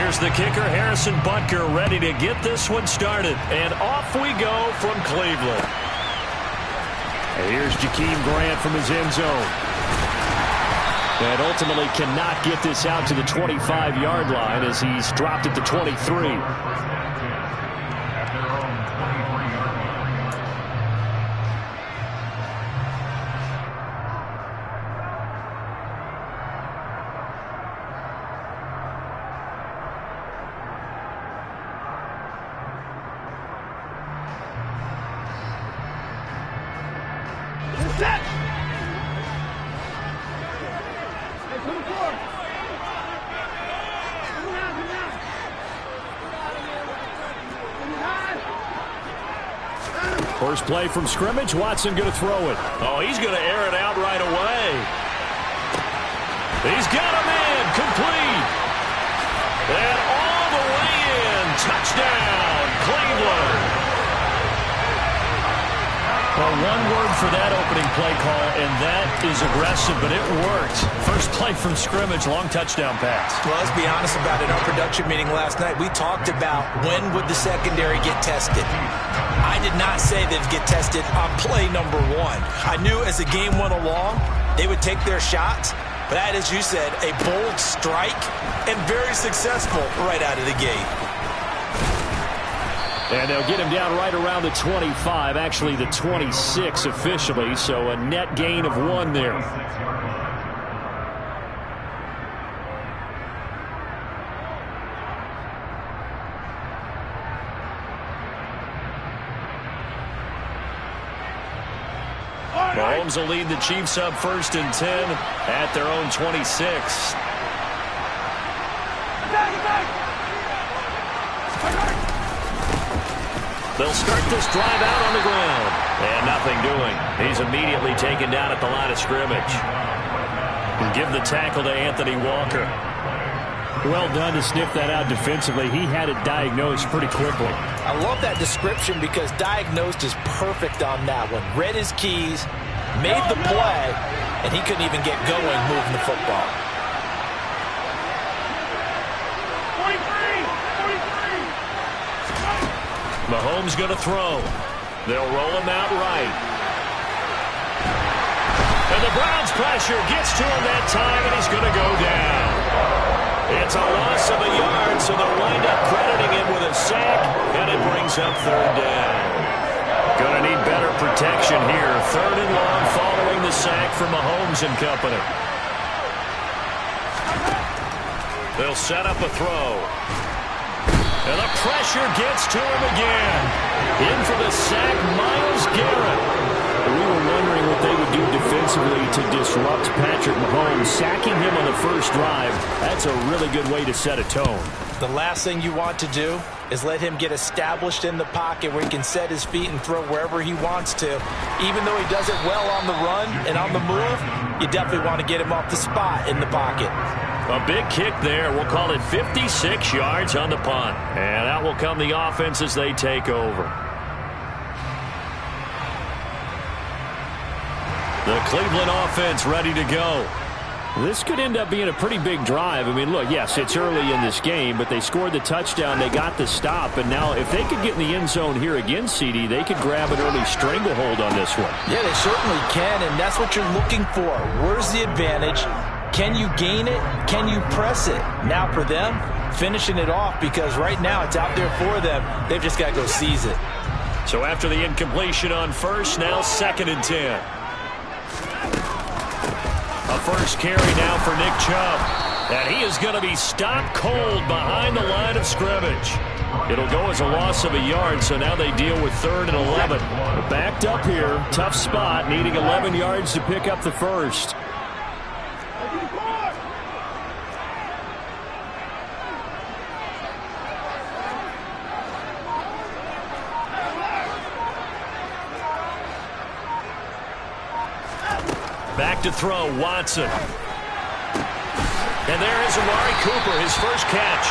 Here's the kicker, Harrison Butker, ready to get this one started. And off we go from Cleveland. And here's Jakeem Grant from his end zone. And ultimately cannot get this out to the 25-yard line as he's dropped at the 23. First play from scrimmage. Watson going to throw it. Oh, he's going to air it out right away. He's got a man complete. And all the way in. Touchdown, Cleveland. Well, one word for that opening play call, and that is aggressive, but it worked. First play from scrimmage, long touchdown pass. Well, let's be honest about it. Our production meeting last night, we talked about when would the secondary get tested. I did not say they'd get tested on play number one. I knew as the game went along, they would take their shots. But that, as you said, a bold strike and very successful right out of the gate. And they'll get him down right around the 25, actually the 26 officially, so a net gain of 1 there. Mahomes will lead the Chiefs up 1st and 10 at their own 26. They'll start this drive out on the ground. And nothing doing. He's immediately taken down at the line of scrimmage. And give the tackle to Anthony Walker. Well done to sniff that out defensively. He had it diagnosed pretty quickly. I love that description because diagnosed is perfect on that one. Read his keys, made the play, and he couldn't even get going moving the football. Mahomes going to throw. They'll roll him out right. And the Browns pressure gets to him that time, and he's going to go down. It's a loss of a yard, so they'll wind up crediting him with a sack, and it brings up 3rd down. Going to need better protection here. 3rd and long following the sack from Mahomes and company. They'll set up a throw. And the pressure gets to him again. In for the sack, Myles Garrett. We were wondering what they would do defensively to disrupt Patrick Mahomes. Sacking him on the first drive, that's a really good way to set a tone. The last thing you want to do is let him get established in the pocket where he can set his feet and throw wherever he wants to. Even though he does it well on the run and on the move, you definitely want to get him off the spot in the pocket. A big kick there. We'll call it 56 yards on the punt. And out will come the offense as they take over. The Cleveland offense ready to go. This could end up being a pretty big drive. I mean, look, yes, it's early in this game, but they scored the touchdown. They got the stop. And now if they could get in the end zone here again, CD, they could grab an early stranglehold on this one. Yeah, they certainly can, and that's what you're looking for. Where's the advantage? Can you gain it? Can you press it? Now for them, finishing it off because right now it's out there for them. They've just got to go seize it. So after the incompletion on first, now 2nd and 10. A first carry now for Nick Chubb. And he is going to be stopped cold behind the line of scrimmage. It'll go as a loss of a yard, so now they deal with 3rd and 11. Backed up here, tough spot, needing 11 yards to pick up the first. Back to throw, Watson. And there is Amari Cooper, his first catch.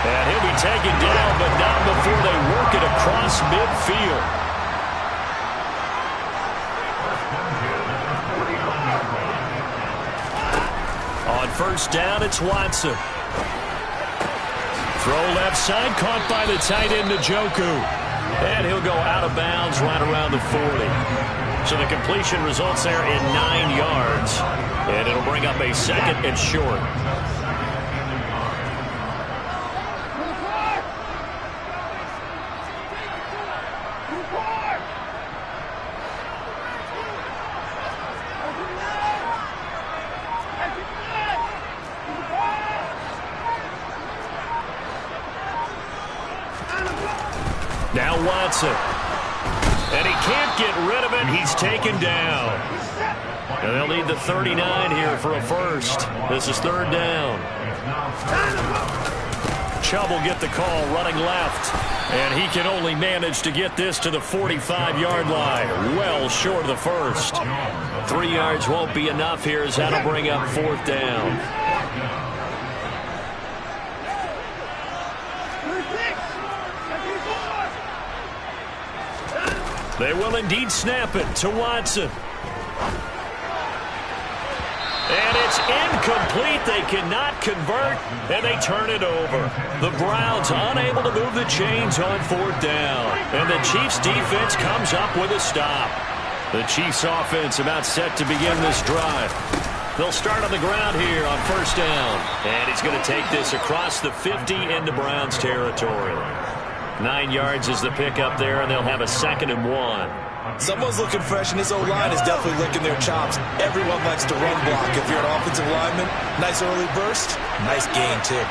And he'll be taken down, but not before they work it across midfield. On first down, it's Watson. Throw left side, caught by the tight end, Njoku. And he'll go out of bounds right around the 40. So the completion results there in 9 yards. And it'll bring up a second and short. Now Watson. And he can't get rid of it. He's taken down. And they'll need the 39 here for a first. This is third down. Chubb will get the call running left. And he can only manage to get this to the 45-yard line. Well short of the first. 3 yards won't be enough here as that'll bring up fourth down. They will indeed snap it to Watson. And it's incomplete. They cannot convert, and they turn it over. The Browns unable to move the chains on fourth down. And the Chiefs' defense comes up with a stop. The Chiefs' offense about set to begin this drive. They'll start on the ground here on first down. And he's going to take this across the 50 into Browns territory. 9 yards is the pickup there, and they'll have a 2nd and 1. Someone's looking fresh, and his O-line is definitely licking their chops. Everyone likes to run block. If you're an offensive lineman, nice early burst, nice gain, too.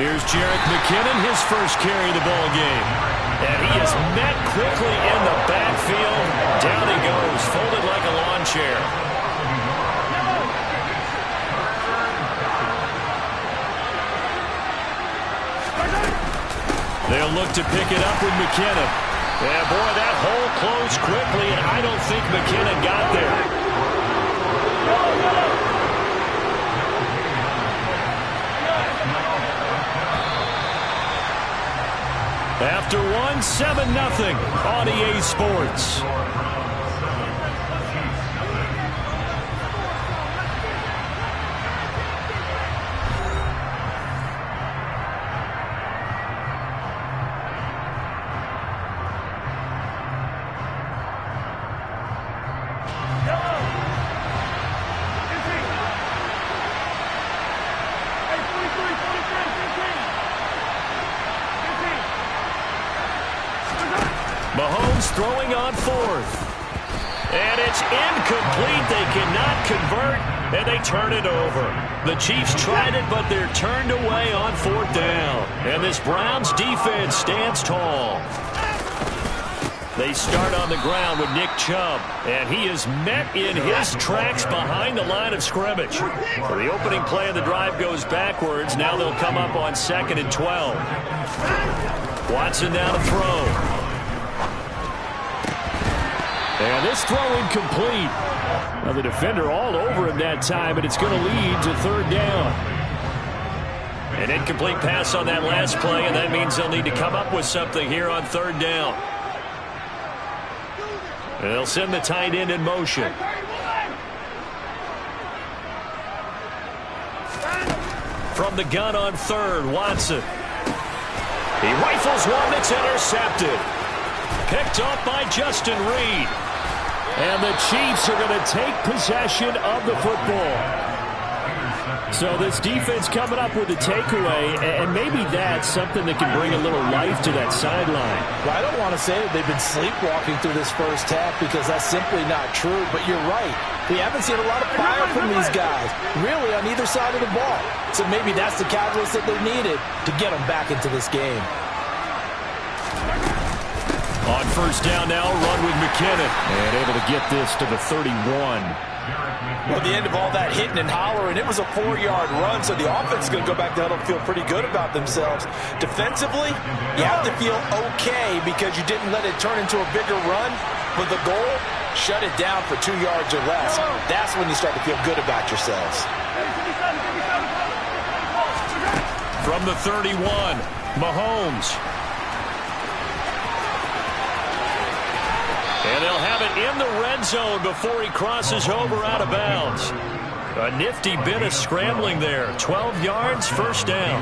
Here's Jerick McKinnon, his first carry of the ball game. And he is met quickly in the backfield. Down he goes, folded like a lawn chair. They'll look to pick it up with McKinnon. And boy, that hole closed quickly, and I don't think McKinnon got there. After 1, 7-0 on EA Sports. Mahomes throwing on fourth. And it's incomplete. They cannot convert, and they turn it over. The Chiefs tried it, but they're turned away on fourth down. And this Browns defense stands tall. They start on the ground with Nick Chubb, and he is met in his tracks behind the line of scrimmage. So the opening play of the drive goes backwards. Now they'll come up on 2nd and 12. Watson down to throw. And this throw incomplete. Now the defender all over him that time, but it's going to lead to third down. An incomplete pass on that last play, and that means they'll need to come up with something here on third down. And they'll send the tight end in motion. From the gun on third, Watson. He rifles one that's intercepted. Picked off by Justin Reed. And the Chiefs are going to take possession of the football. So this defense coming up with a takeaway, and maybe that's something that can bring a little life to that sideline. Well, I don't want to say that they've been sleepwalking through this first half because that's simply not true, but you're right. We haven't seen a lot of fire from these guys, really on either side of the ball. So maybe that's the catalyst that they needed to get them back into this game. On first down now, run with McKinnon. And able to get this to the 31. Well, at the end of all that hitting and hollering, it was a 4-yard run, so the offense is going to go back down and feel pretty good about themselves. Defensively, you have to feel okay because you didn't let it turn into a bigger run. But the goal, shut it down for 2 yards or less. That's when you start to feel good about yourselves. From the 31, Mahomes. And they'll have it in the red zone before he crosses over out of bounds. A nifty bit of scrambling there. 12 yards, first down.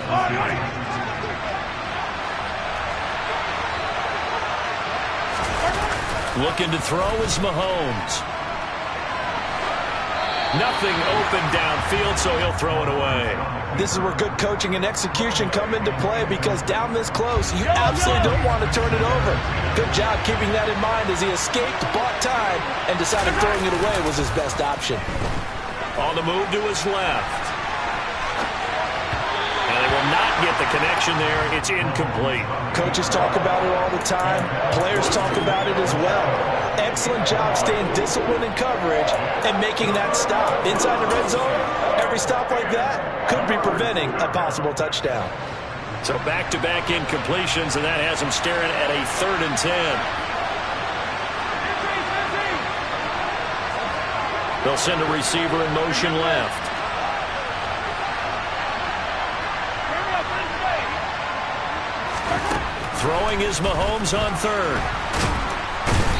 Looking to throw is Mahomes. Nothing open downfield, so he'll throw it away. This is where good coaching and execution come into play, because down this close, you absolutely don't want to turn it over. Good job keeping that in mind as he escaped, bought time, and decided throwing it away was his best option. On the move to his left. And they will not get the connection there. It's incomplete. Coaches talk about it all the time. Players talk about it as well. Excellent job staying disciplined in coverage and making that stop. Inside the red zone, every stop like that could be preventing a possible touchdown. So back-to-back incompletions, and that has him staring at a 3rd and 10. They'll send a receiver in motion left. Throwing is Mahomes on 3rd.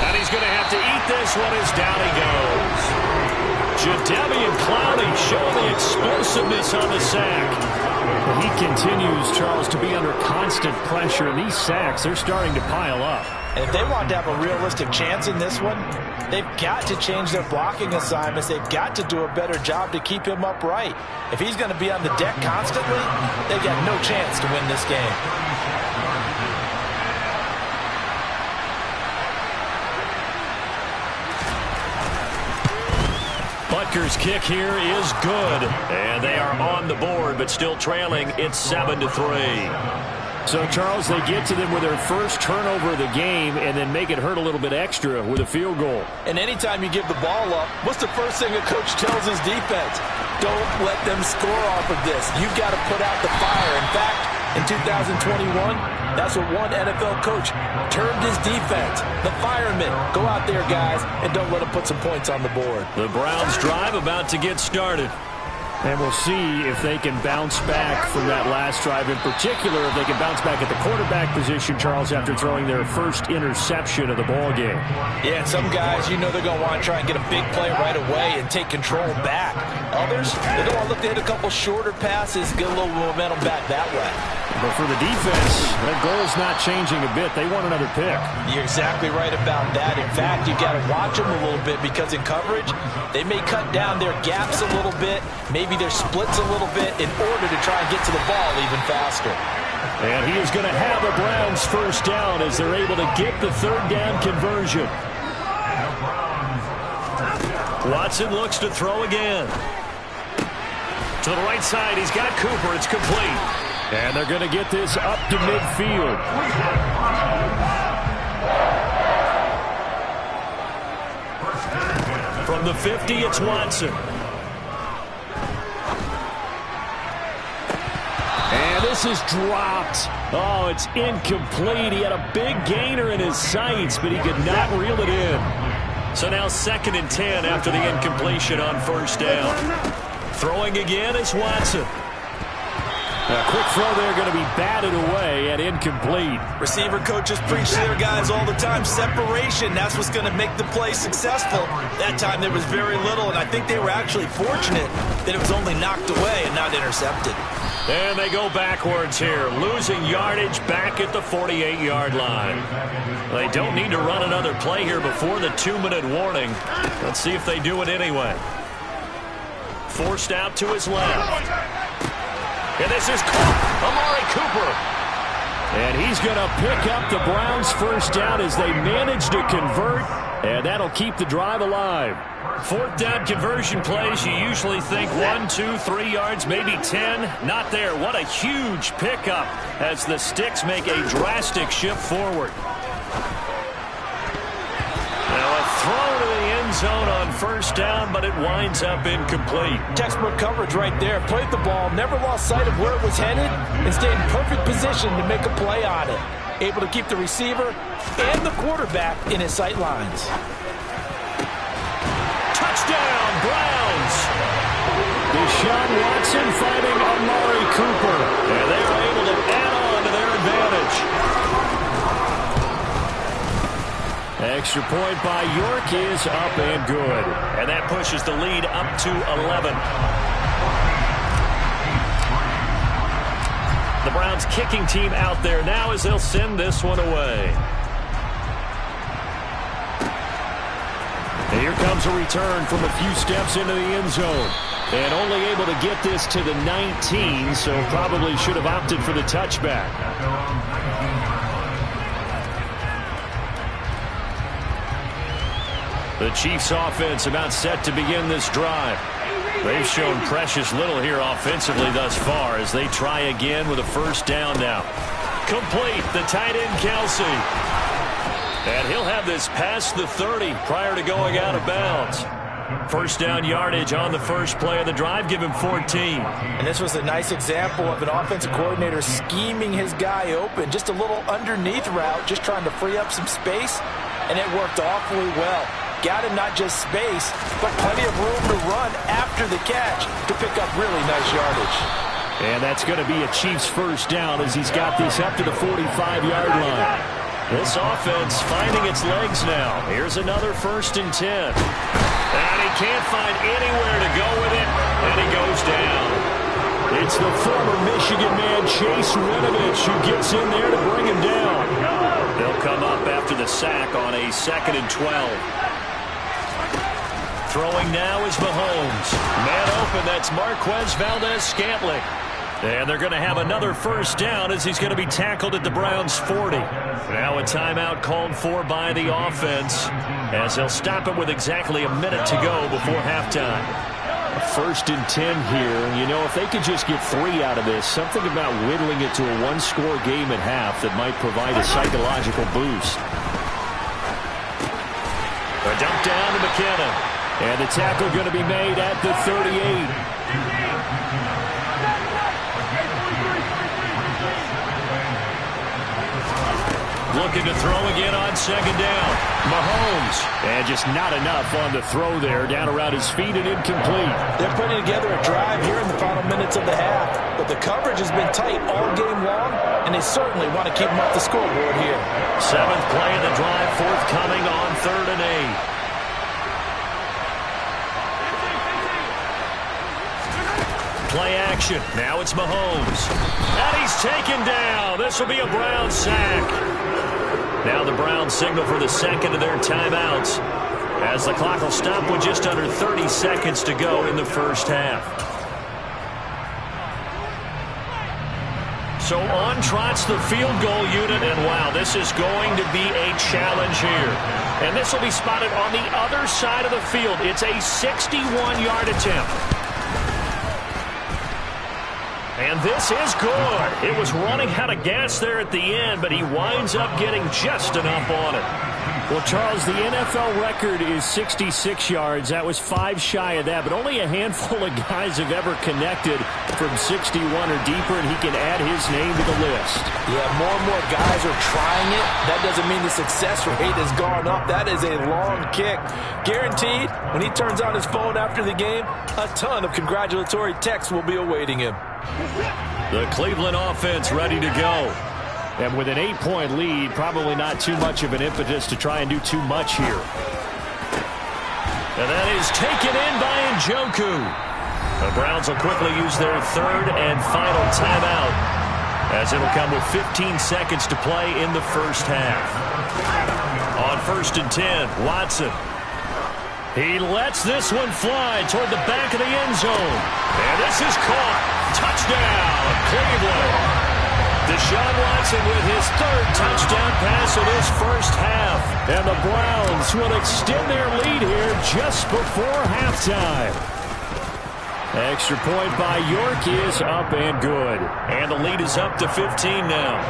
And he's going to have to eat this one as down he goes. Jadeveon Clowney showing the explosiveness on the sack. He continues, Charles, to be under constant pressure, and these sacks, they're starting to pile up. And if they want to have a realistic chance in this one, they've got to change their blocking assignments. They've got to do a better job to keep him upright. If he's going to be on the deck constantly, they've got no chance to win this game. Butker's kick here is good. And they are on the board, but still trailing. It's 7-3. So, Charles, they get to them with their first turnover of the game and then make it hurt a little bit extra with a field goal. And anytime you give the ball up, what's the first thing a coach tells his defense? Don't let them score off of this. You've got to put out the fire. In fact, in 2021, that's what one NFL coach termed his defense. The firemen. Go out there, guys, and don't let them put some points on the board. The Browns drive about to get started. And we'll see if they can bounce back from that last drive. In particular, if they can bounce back at the quarterback position, Charles, after throwing their first interception of the ball game. Yeah, and some guys, you know they're going to want to try and get a big play right away and take control back. Others, they're going to look to hit a couple shorter passes, get a little momentum back that way. But for the defense, that goal's not changing a bit. They want another pick. You're exactly right about that. In fact, you've got to watch them a little bit, because in coverage, they may cut down their gaps a little bit, maybe their splits a little bit, in order to try and get to the ball even faster. And he is going to have a Browns first down as they're able to get the 3rd down conversion. Watson looks to throw again. To the right side, he's got Cooper. It's complete. And they're going to get this up to midfield. From the 50, it's Watson. And this is dropped. Oh, it's incomplete. He had a big gainer in his sights, but he could not reel it in. So now 2nd and 10 after the incompletion on first down. Throwing again is Watson. A quick throw there, going to be batted away and incomplete. Receiver coaches preach to their guys all the time. Separation, that's what's going to make the play successful. That time there was very little, and I think they were actually fortunate that it was only knocked away and not intercepted. And they go backwards here, losing yardage back at the 48-yard line. They don't need to run another play here before the 2-minute warning. Let's see if they do it anyway. Forced out to his left. And this is Amari Cooper. And he's going to pick up the Browns' first down as they manage to convert, and that'll keep the drive alive. 4th down conversion plays, you usually think 1, 2, 3 yards, maybe 10. Not there. What a huge pickup as the Sticks make a drastic shift forward. Now a throw to the end zone on first down, but it winds up incomplete. Textbook coverage right there. Played the ball, never lost sight of where it was headed, and stayed in perfect position to make a play on it. Able to keep the receiver and the quarterback in his sight lines. Touchdown, Browns! Deshaun Watson fighting Amari Cooper. And they are able to add on to their advantage. Extra point by York is up and good. And that pushes the lead up to 11. The Browns kicking team out there now as they'll send this one away. And here comes a return from a few steps into the end zone. And only able to get this to the 19, so probably should have opted for the touchback. The Chiefs offense about set to begin this drive. They've shown precious little here offensively thus far as they try again with a first down now. Complete, the tight end Kelsey. And he'll have this past the 30 prior to going out of bounds. First down yardage on the first play of the drive, give him 14. And this was a nice example of an offensive coordinator scheming his guy open. Just a little underneath route, just trying to free up some space, and it worked awfully well. Got him not just space, but plenty of room to run after the catch to pick up really nice yardage. And that's going to be a Chiefs first down as he's got this up to the 45-yard line. This offense finding its legs now. Here's another 1st and 10. And he can't find anywhere to go with it, and he goes down. It's the former Michigan man, Chase Winovich, who gets in there to bring him down. They'll come up after the sack on a 2nd and 12. Throwing now is Mahomes. Man open, that's Marquez Valdes-Scantling. And they're going to have another first down as he's going to be tackled at the Browns' 40. Now a timeout called for by the offense as they'll stop it with exactly a minute to go before halftime. A 1st and 10 here. You know, if they could just get 3 out of this, something about whittling it to a one-score game at half that might provide a psychological boost. A dump down to McKinnon. And the tackle going to be made at the 38. Looking to throw again on 2nd down. Mahomes. And just not enough on the throw there. Down around his feet and incomplete. They're putting together a drive here in the final minutes of the half. But the coverage has been tight all game long, and they certainly want to keep them off the scoreboard here. 7th play of the drive forthcoming on 3rd and 8. Play action. Now it's Mahomes. And he's taken down. This will be a Browns sack. Now the Browns signal for the 2nd of their timeouts as the clock will stop with just under 30 seconds to go in the first half. So on trots the field goal unit, and wow, this is going to be a challenge here. And this will be spotted on the other side of the field. It's a 61-yard attempt. And this is good. It was running out of gas there at the end, but he winds up getting just enough on it. Well, Charles, the NFL record is 66 yards. That was 5 shy of that, but only a handful of guys have ever connected from 61 or deeper, and he can add his name to the list. Yeah, more and more guys are trying it. That doesn't mean the success rate has gone up. That is a long kick. Guaranteed, when he turns on his phone after the game, a ton of congratulatory texts will be awaiting him. The Cleveland offense ready to go. And with an 8-point lead, probably not too much of an impetus to try and do too much here. And that is taken in by Njoku. The Browns will quickly use their 3rd and final timeout as it'll come with 15 seconds to play in the first half. On 1st and 10, Watson. He lets this one fly toward the back of the end zone. And this is caught. Touchdown, Cleveland. Deshaun Watson with his 3rd touchdown pass of this first half. And the Browns will extend their lead here just before halftime. Extra point by York is up and good. And the lead is up to 15 now.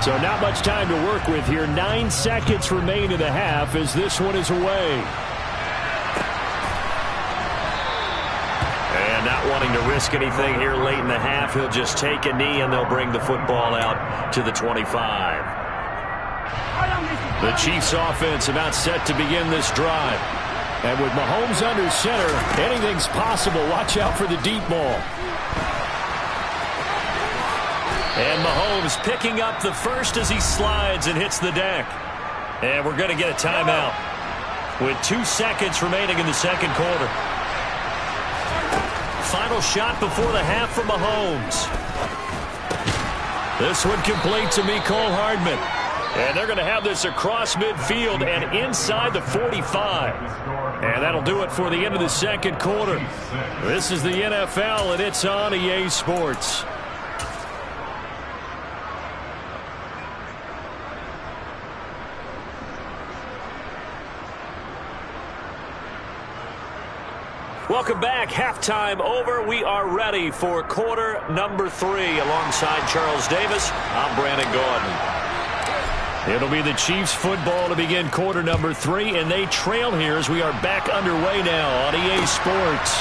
So not much time to work with here. 9 seconds remain in the half as this one is away. And not wanting to risk anything here late in the half, he'll just take a knee and they'll bring the football out to the 25. The Chiefs offense about set to begin this drive. And with Mahomes under center, anything's possible. Watch out for the deep ball. And Mahomes picking up the first as he slides and hits the deck. And we're going to get a timeout with 2 seconds remaining in the second quarter. Final shot before the half from Mahomes. This one complete to Mecole Hardman. And they're going to have this across midfield and inside the 45. And that'll do it for the end of the second quarter. This is the NFL, and it's on EA Sports. Welcome back. Halftime over. We are ready for quarter number 3. Alongside Charles Davis, I'm Brandon Gaudin. It'll be the Chiefs football to begin quarter number 3, and they trail here as we are back underway now on EA Sports.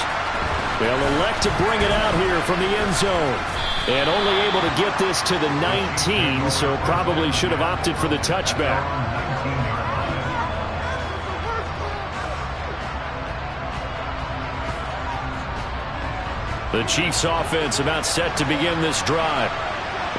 They'll elect to bring it out here from the end zone. And only able to get this to the 19, so probably should have opted for the touchback. The Chiefs offense about set to begin this drive.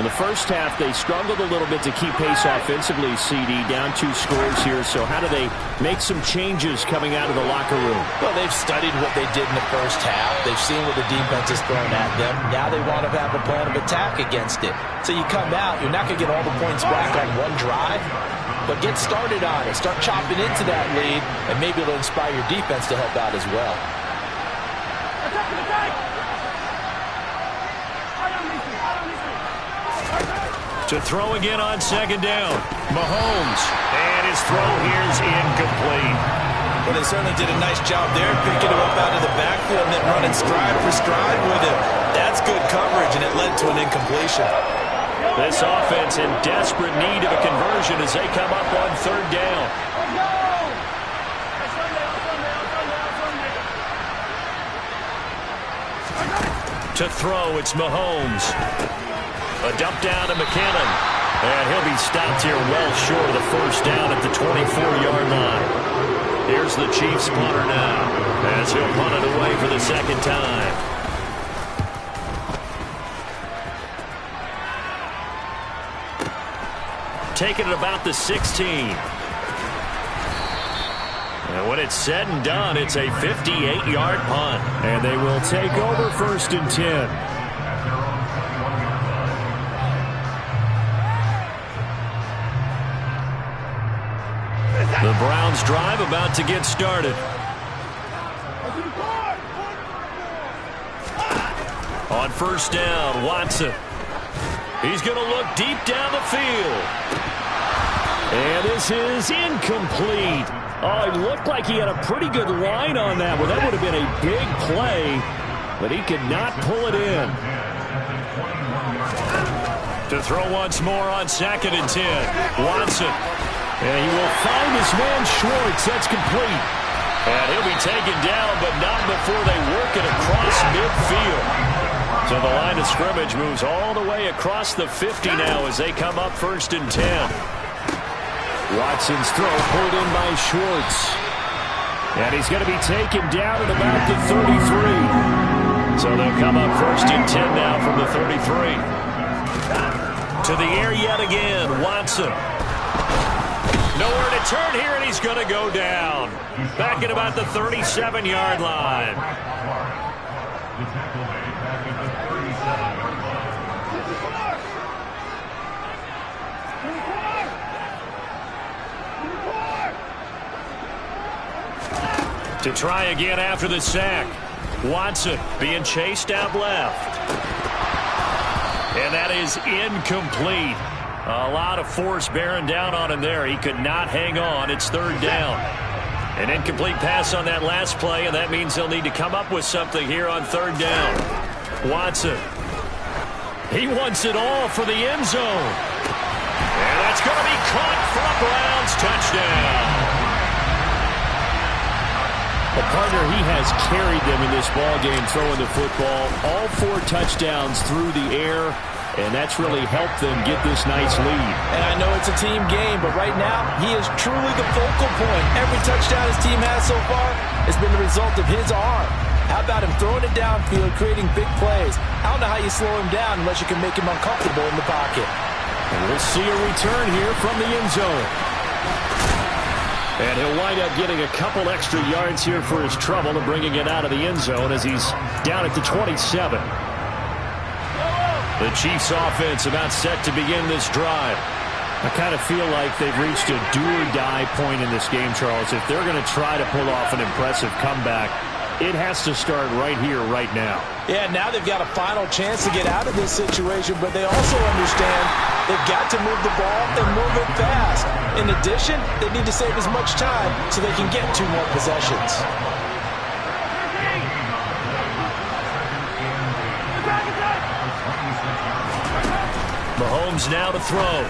In the first half, they struggled a little bit to keep pace offensively, CD, down 2 scores here. So how do they make some changes coming out of the locker room? Well, they've studied what they did in the first half. They've seen what the defense has thrown at them. Now they want to have a plan of attack against it. So you come out, you're not going to get all the points back on one drive, but get started on it. Start chopping into that lead, and maybe it'll inspire your defense to help out as well. To throw again on second down. Mahomes. And his throw here is incomplete. Well, they certainly did a nice job there, picking him up out of the backfield and then running stride for stride with him. That's good coverage, and it led to an incompletion. This offense in desperate need of a conversion as they come up on third down. To throw, it's Mahomes. A dump down to McKinnon. And he'll be stopped here well short of the first down at the 24-yard line. Here's the Chiefs punter now as he'll punt it away for the second time. Taking it about the 16. And when it's said and done, it's a 58-yard punt. And they will take over first and 10. The Browns drive about to get started. On first down, Watson. He's going to look deep down the field. And this is incomplete. Oh, it looked like he had a pretty good line on that one. That would have been a big play, but he could not pull it in. To throw once more on second and 10. Watson. And he will find his man Schwartz. That's complete. And he'll be taken down, but not before they work it across midfield. So the line of scrimmage moves all the way across the 50 now as they come up first and 10. Watson's throw pulled in by Schwartz. And he's going to be taken down at about the 33. So they'll come up first and 10 now from the 33. To the air yet again, Watson. Nowhere to turn here, and he's going to go down. Back at about the 37-yard line. To try again after the sack. Watson being chased out left. And that is incomplete. A lot of force bearing down on him there. He could not hang on. It's third down. An incomplete pass on that last play, and that means they'll need to come up with something here on third down. Watson. He wants it all for the end zone. And that's going to be caught for a Browns touchdown. A partner, he has carried them in this ballgame throwing the football. All 4 touchdowns through the air. And that's really helped them get this nice lead. And I know it's a team game, but right now, he is truly the focal point. Every touchdown his team has so far has been the result of his arm. How about him throwing it downfield, creating big plays? I don't know how you slow him down unless you can make him uncomfortable in the pocket. And we'll see a return here from the end zone. And he'll wind up getting a couple extra yards here for his trouble and bringing it out of the end zone as he's down at the 27. The Chiefs offense about set to begin this drive. I kind of feel like they've reached a do-or-die point in this game, Charles. If they're going to try to pull off an impressive comeback, it has to start right here, right now. Yeah, now they've got a final chance to get out of this situation, but they also understand they've got to move the ball and move it fast. In addition, they need to save as much time so they can get 2 more possessions. Mahomes now to throw.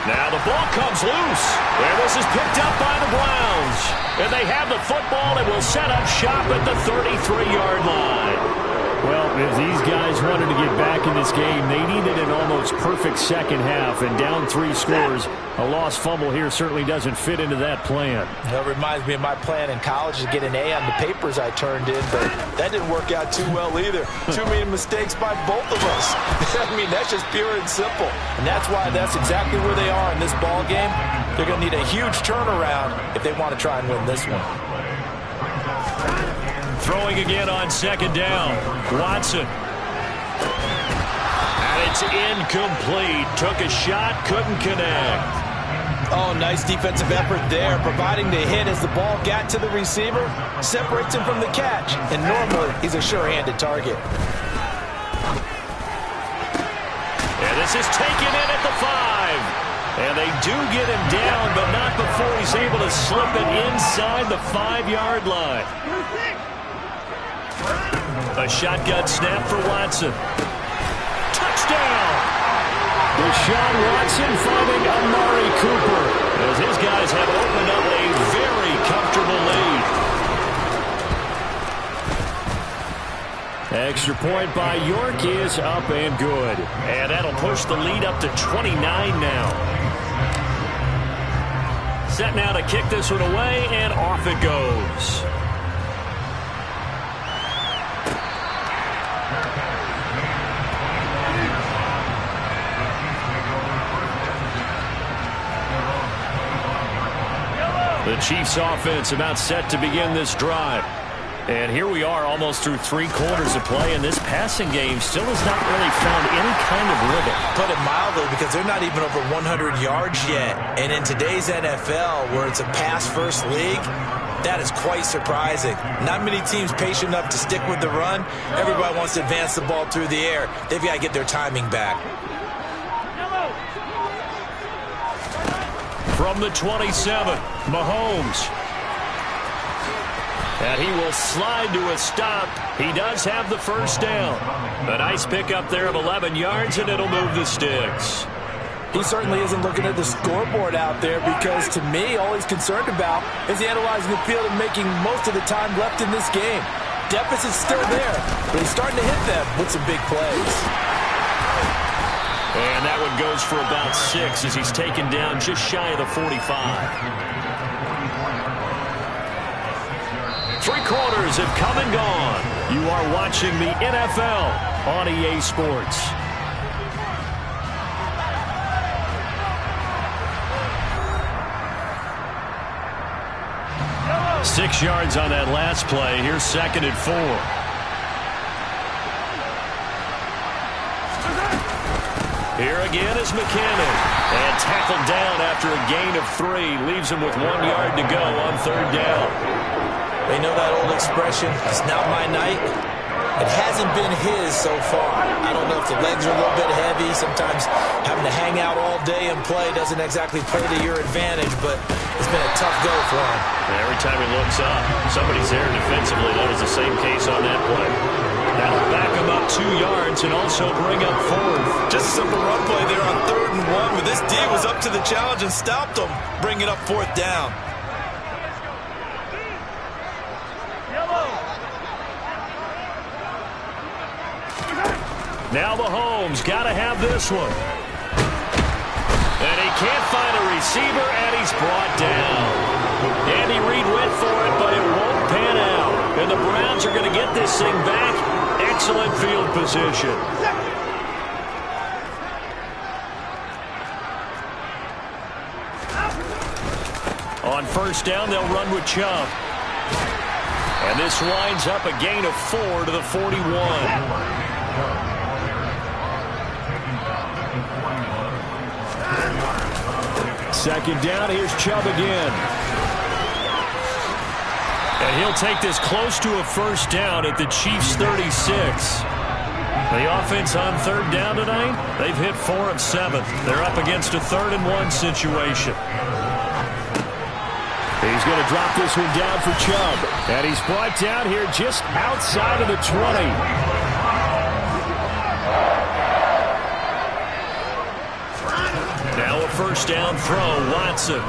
Now the ball comes loose. And this is picked up by the Browns. And they have the football and will set up shop at the 33-yard line. Well, if these guys wanted to get back in this game, they needed an almost perfect second half. And down 3 scores, a lost fumble here certainly doesn't fit into that plan. That reminds me of my plan in college to get an A on the papers I turned in, but that didn't work out too well either. Too many mistakes by both of us. I mean, that's just pure and simple. And that's why that's exactly where they are in this ball game. They're going to need a huge turnaround if they want to try and win this one. Throwing again on second down. Watson. And it's incomplete. Took a shot, couldn't connect. Oh, nice defensive effort there, providing the hit as the ball got to the receiver, separates him from the catch, and normally he's a sure-handed target. And this is taken in at the 5. And they do get him down, but not before he's able to slip it inside the 5-yard line. A shotgun snap for Watson. Touchdown! Deshaun Watson finding Amari Cooper as his guys have opened up a very comfortable lead. Extra point by York is up and good. And that'll push the lead up to 29 now. Set now to kick this one away, and off it goes. The Chiefs offense about set to begin this drive. And here we are almost through 3 quarters of play, and this passing game still has not really found any kind of rhythm. Put it mildly, because they're not even over 100 yards yet. And in today's NFL, where it's a pass-first league, that is quite surprising. Not many teams patient enough to stick with the run. Everybody wants to advance the ball through the air. They've got to get their timing back. From the 27, Mahomes. And he will slide to a stop. He does have the first down. A nice pickup there of 11 yards, and it'll move the sticks. He certainly isn't looking at the scoreboard out there, because to me, all he's concerned about is analyzing the field and making most of the time left in this game. Deficit's still there, but he's starting to hit them with some big plays. And that one goes for about 6 as he's taken down just shy of the 45. 3 quarters have come and gone. You are watching the NFL on EA Sports. Six yards on that last play. Here's 2nd and 4. Here again is McKinnon. And tackled down after a gain of 3. Leaves him with 1 yard to go on 3rd down. They know that old expression, it's not my night. It hasn't been his so far. I don't know if the legs are a little bit heavy. Sometimes having to hang out all day and play doesn't exactly play to your advantage, but it's been a tough go for him. Every time he looks up, somebody's there defensively. That was the same case on that play. That'll back him up 2 yards and also bring up 4th. Just a simple run play there on 3rd and 1, but this D was up to the challenge and stopped him, bringing up 4th down. Now Mahomes got to have this one. And he can't find a receiver, and he's brought down. Andy Reid went for it, but it won't pan out. And and the Browns are going to get this thing back. Excellent field position. On first down, they'll run with Chubb. And this winds up a gain of 4 to the 41. Second down, here's Chubb again. And he'll take this close to a first down at the Chiefs' 36. The offense on third down tonight, they've hit 4 of 7. They're up against a 3rd and 1 situation. He's going to drop this one down for Chubb. And he's brought down here just outside of the 20. Now a first down throw, Watson.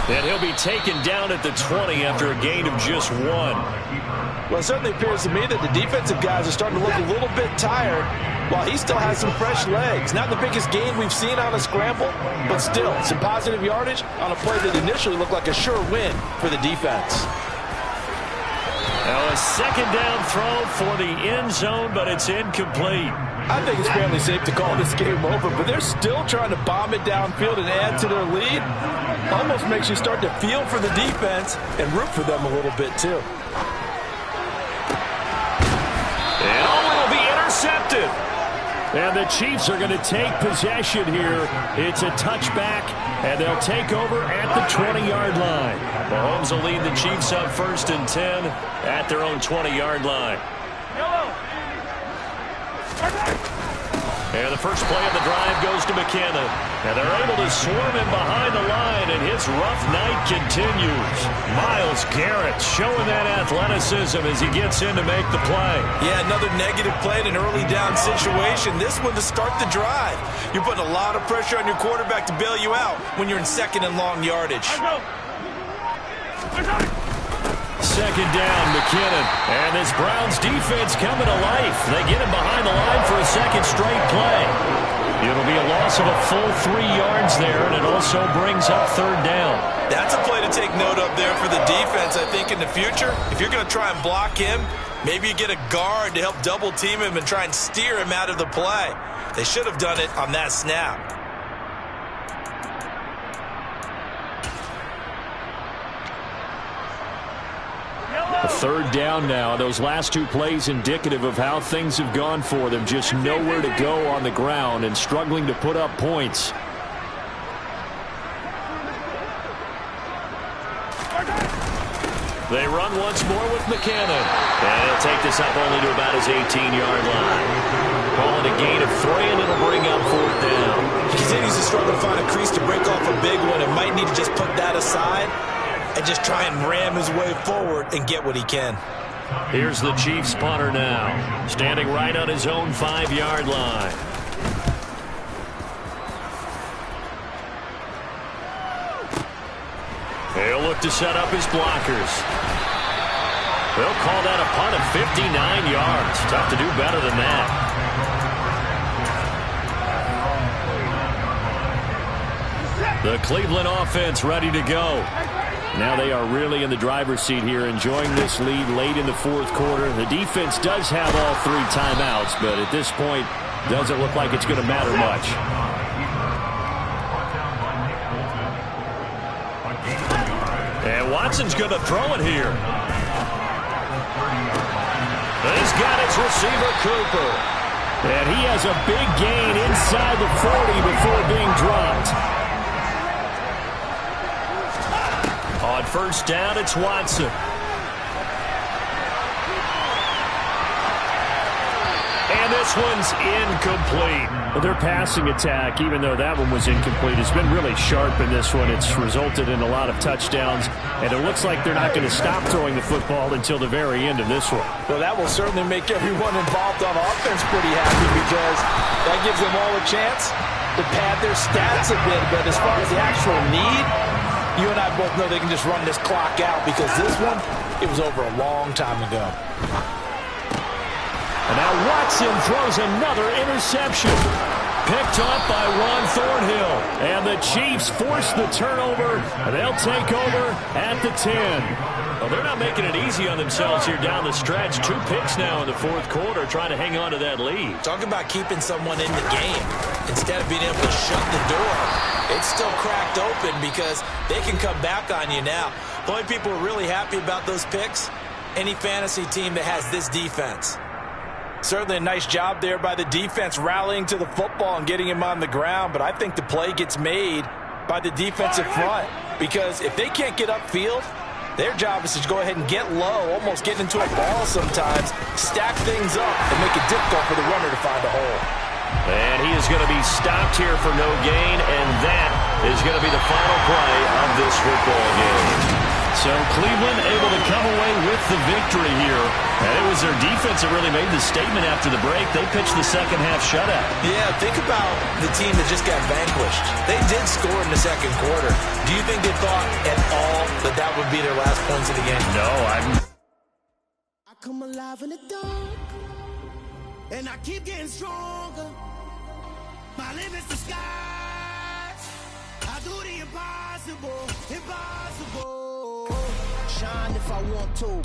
And he'll be taken down at the 20 after a gain of just 1. Well, it certainly appears to me that the defensive guys are starting to look a little bit tired while he still has some fresh legs. Not the biggest gain we've seen on a scramble, but still some positive yardage on a play that initially looked like a sure win for the defense. Now a second down throw for the end zone, but it's incomplete. I think it's fairly safe to call this game over, but they're still trying to bomb it downfield and add to their lead. Almost makes you start to feel for the defense and root for them a little bit too. And will be intercepted. And the Chiefs are going to take possession here. It's a touchback, and they'll take over at the 20-yard line. Mahomes will lead the Chiefs up 1st and 10 at their own 20-yard line. And the first play of the drive goes to McKinnon. And they're able to swarm him behind the line, and his rough night continues. Myles Garrett showing that athleticism as he gets in to make the play. Yeah, another negative play in an early down situation. This one to start the drive. You're putting a lot of pressure on your quarterback to bail you out when you're in 2nd and long yardage. Second down, McKinnon. And this Browns defense coming to life. They get him behind the line for a second straight play. It'll be a loss of a full 3 yards there, and it also brings up 3rd down. That's a play to take note of there for the defense, I think, in the future. If you're going to try and block him, maybe you get a guard to help double team him and try and steer him out of the play. They should have done it on that snap. A 3rd down now. Those last 2 plays indicative of how things have gone for them. Just nowhere to go on the ground and struggling to put up points. They run once more with McKinnon. And he'll take this up only to about his 18-yard line. Calling a gain of 3, and it'll bring up 4th down. He continues to struggle to find a crease to break off a big one and might need to just put that aside and just try and ram his way forward and get what he can. Here's the Chiefs punter now, standing right on his own 5-yard line. He'll look to set up his blockers. They'll call that a punt of 59 yards. Tough to do better than that. The Cleveland offense ready to go. Now they are really in the driver's seat here, enjoying this lead late in the 4th quarter. The defense does have all 3 timeouts, but at this point, doesn't look like it's going to matter much. And Watson's going to throw it here. He's got his receiver, Cooper. And he has a big gain inside the 40 before being dropped. On first down, it's Watson. And this one's incomplete. Well, their passing attack, even though that one was incomplete, has been really sharp in this one. It's resulted in a lot of touchdowns, and it looks like they're not going to stop throwing the football until the very end of this one. Well, that will certainly make everyone involved on offense pretty happy because that gives them all a chance to pad their stats a bit. But as far as the actual need, you and I both know they can just run this clock out because this one, it was over a long time ago. And now Watson throws another interception. Picked up by Juan Thornhill. And the Chiefs force the turnover. They'll take over at the 10. Well, they're not making it easy on themselves here down the stretch. 2 picks now in the fourth quarter, trying to hang on to that lead. Talk about keeping someone in the game. Instead of being able to shut the door, it's still cracked open because they can come back on you now. The only people who are really happy about those picks, any fantasy team that has this defense. Certainly a nice job there by the defense rallying to the football and getting him on the ground, but I think the play gets made by the defensive front because if they can't get upfield, their job is to go ahead and get low, almost get into a ball sometimes, stack things up, and make it difficult for the runner to find a hole. And he is going to be stopped here for no gain, and that is going to be the final play of this football game. So Cleveland able to come away with the victory here. And it was their defense that really made the statement after the break. They pitched the second half shutout. Yeah, think about the team that just got vanquished. They did score in the second quarter. Do you think they thought at all that that would be their last points of the game? No, I come alive in the dark, and I keep getting stronger. My limit's the skies. I do the impossible, impossible. Shine if I want to.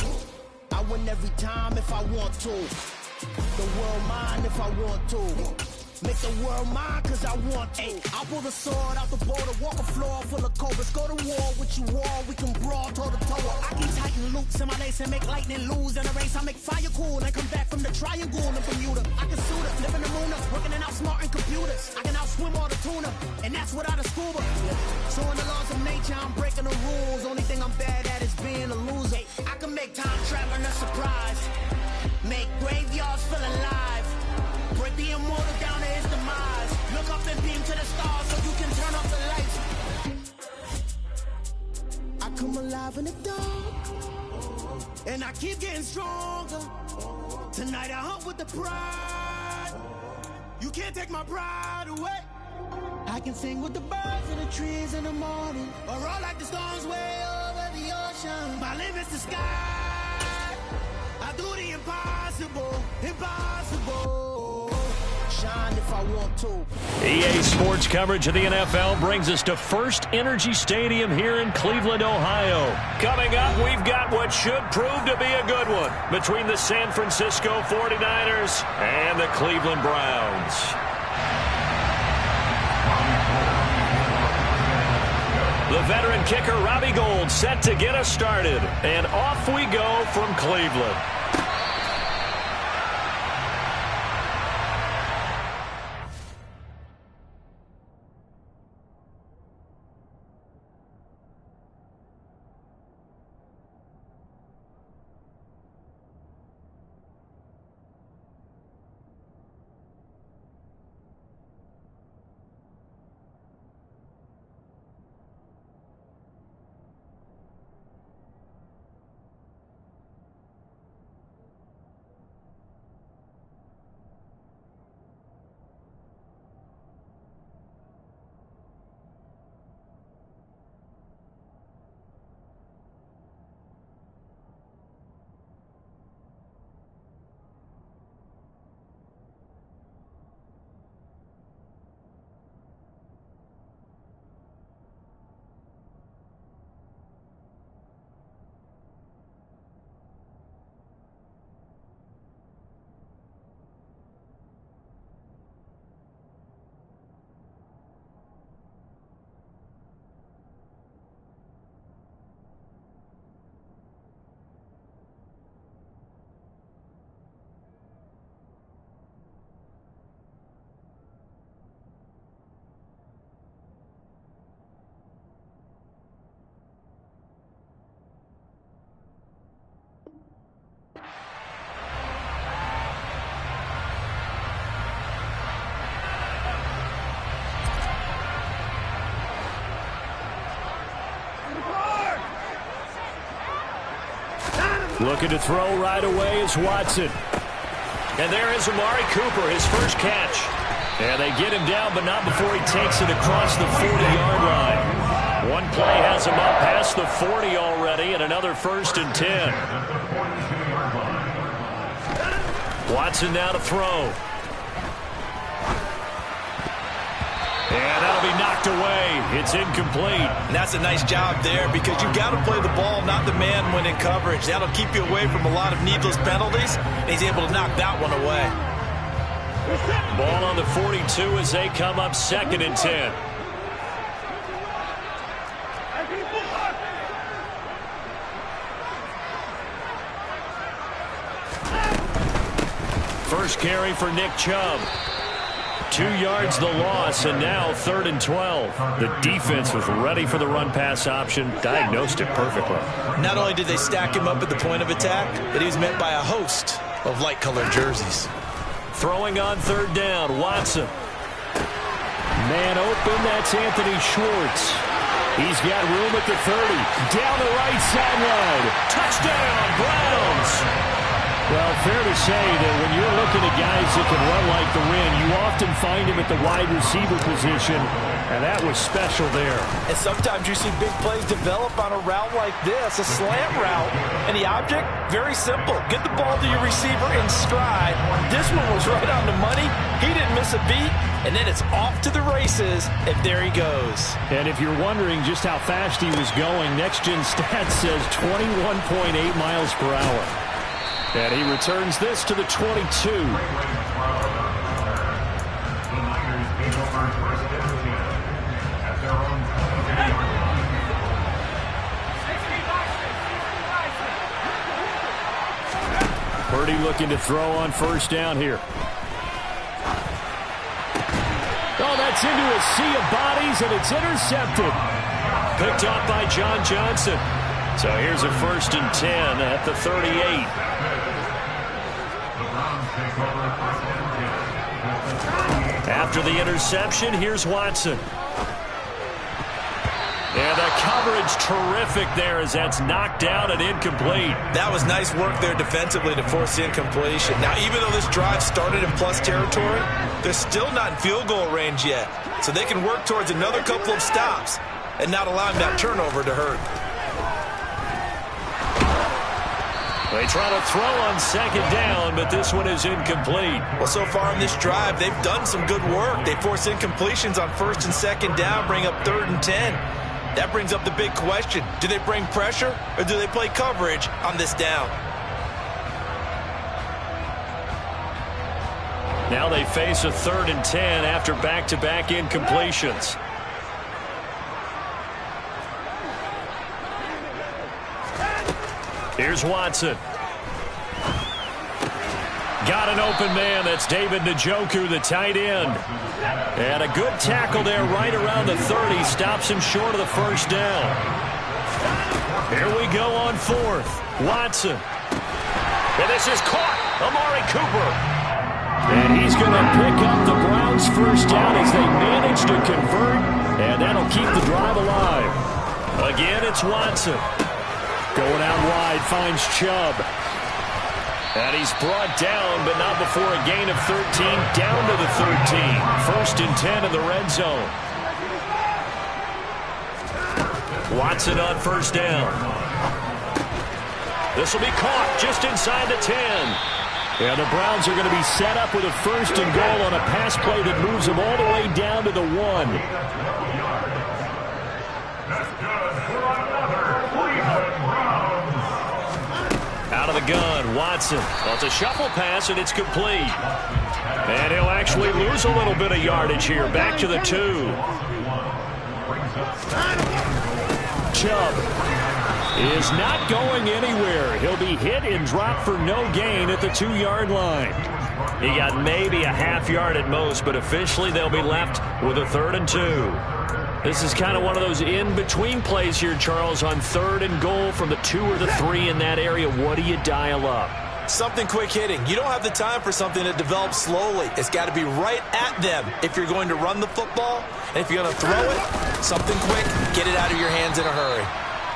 I win every time if I want to. The world mine if I want to. Make the world mine cause I want to. I'll pull the sword out the border, walk a floor full of cobras. Go to war with you all, we can brawl toe to toe. I keep tighten loops in my lace and make lightning lose in a race. I make fire cool and come back from the triangle in Bermuda. I can suit up, live in the moon up, working and outsmarting computers. I can outswim all the tuna, and that's without a scuba. So in the laws of nature, I'm breaking the rules. Only thing I'm bad at is being a loser. I can make time traveling a surprise. Make graveyards feel alive. Break the immortal down to his demise. Look up and beam to the stars so you can turn off the lights. I come alive in the dark, and I keep getting stronger. Tonight I hunt with the pride. You can't take my pride away. I can sing with the birds and the trees in the morning, or roll like the storms way over the ocean. My limit's the sky. I do the impossible, impossible. Shine if I want to. EA Sports coverage of the NFL brings us to First Energy Stadium here in Cleveland, Ohio. Coming up, we've got what should prove to be a good one between the San Francisco 49ers and the Cleveland Browns. The veteran kicker Robbie Gould set to get us started. And off we go from Cleveland. Looking to throw right away is Watson. And there is Amari Cooper, his first catch. And they get him down, but not before he takes it across the 40-yard line. One play has him up past the 40 already, and another 1st and 10. Watson now to throw. And that'll be knocked away. It's incomplete. And that's a nice job there because you've got to play the ball, not the man when in coverage. That'll keep you away from a lot of needless penalties. And he's able to knock that one away. Ball on the 42 as they come up 2nd and 10. First carry for Nick Chubb. 2 yards the loss, and now 3rd and 12. The defense was ready for the run-pass option, diagnosed it perfectly. Not only did they stack him up at the point of attack, but he was met by a host of light-colored jerseys. Throwing on 3rd down, Watson. Man open, that's Anthony Schwartz. He's got room at the 30. Down the right sideline. Touchdown, Browns! Well, fair to say that when you're looking at guys that can run like the wind, you often find him at the wide receiver position, and that was special there. And sometimes you see big plays develop on a route like this, a slant route. And the object, very simple. Get the ball to your receiver in stride. This one was right on the money. He didn't miss a beat. And then it's off to the races, and there he goes. And if you're wondering just how fast he was going, Next Gen Stats says 21.8 miles per hour. And he returns this to the 22. Purdy looking to throw on 1st down here. Oh, that's into a sea of bodies, and it's intercepted. Picked up by John Johnson. So here's a 1st and 10 at the 38. After the interception, here's Watson. And the coverage terrific there as that's knocked down and incomplete. That was nice work there defensively to force the incompletion. Now, even though this drive started in plus territory, they're still not in field goal range yet. So they can work towards another couple of stops and not allowing that turnover to hurt. They try to throw on 2nd down, but this one is incomplete. Well, so far in this drive, they've done some good work. They force incompletions on 1st and 2nd down, bring up 3rd and 10. That brings up the big question. Do they bring pressure, or do they play coverage on this down? Now they face a 3rd and 10 after back-to-back incompletions. Here's Watson. Got an open man. That's David Njoku, the tight end. And a good tackle there right around the 30. Stops him short of the 1st down. Here we go on 4th. Watson. And this is caught. Amari Cooper. And he's going to pick up the Browns' 1st down as they manage to convert. And that'll keep the drive alive. Again, it's Watson. Going out wide, finds Chubb. And he's brought down, but not before a gain of 13, down to the 13. 1st and 10 in the red zone. Watson on 1st down. This will be caught just inside the 10. And the Browns are going to be set up with a 1st and goal on a pass play that moves them all the way down to the 1. Out of the gun, Watson. Well, it's a shuffle pass, and it's complete. And he'll actually lose a little bit of yardage here. Back to the 2. Chubb is not going anywhere. He'll be hit and dropped for no gain at the 2-yard line. He got maybe a half yard at most, but officially they'll be left with a 3rd and 2. This is kind of one of those in-between plays here, Charles, on 3rd and goal from the 2 or the 3 in that area. What do you dial up? Something quick hitting. You don't have the time for something that develops slowly. It's got to be right at them if you're going to run the football. And if you're going to throw it, something quick, get it out of your hands in a hurry.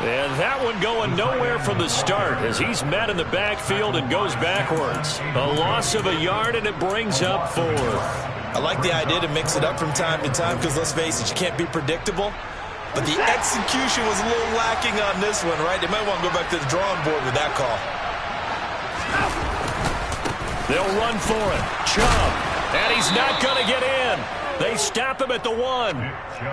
And that one going nowhere from the start as he's met in the backfield and goes backwards. A loss of a yard, and it brings up 4th. I like the idea to mix it up from time to time because, let's face it, you can't be predictable. But the execution was a little lacking on this one, right? They might want to go back to the drawing board with that call. They'll run for it. Chubb. And he's not going to get in. They stop him at the 1.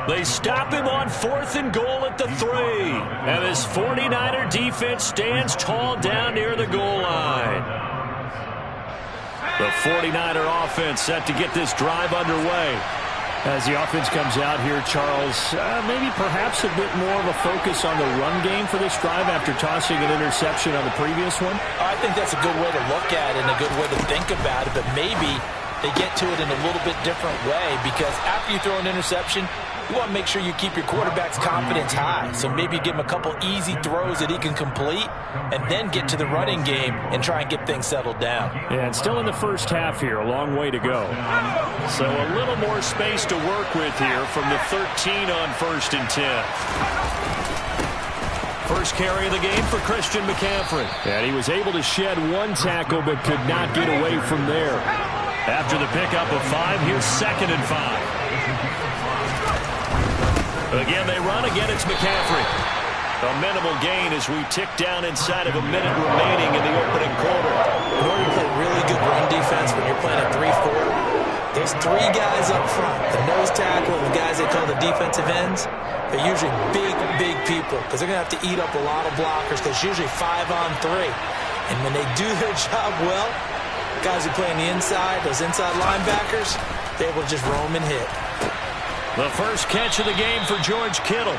They stop him on 4th and goal at the 3. And this 49er defense stands tall down near the goal line. The 49er offense set to get this drive underway. As the offense comes out here, Charles, maybe perhaps a bit more of a focus on the run game for this drive after tossing an interception on the previous one? I think that's a good way to look at it and a good way to think about it, but maybe they get to it in a little bit different way, because after you throw an interception, you want to make sure you keep your quarterback's confidence high. So maybe you give him a couple easy throws that he can complete and then get to the running game and try and get things settled down. Yeah, and still in the first half here, a long way to go. So a little more space to work with here from the 13 on 1st and 10. First carry of the game for Christian McCaffrey. And he was able to shed one tackle but could not get away from there. After the pickup of 5, here's 2nd and 5. Again, they run. Again, it's McCaffrey. A minimal gain as we tick down inside of a minute remaining in the opening quarter. In order to play really good run defense when you're playing at 3-4, there's 3 guys up front. The nose tackle and the guys they call the defensive ends, they're usually big people because they're going to have to eat up a lot of blockers because it's usually 5 on 3. And when they do their job well, guys who play on the inside, those inside linebackers, they're able to just roam and hit. The first catch of the game for George Kittle.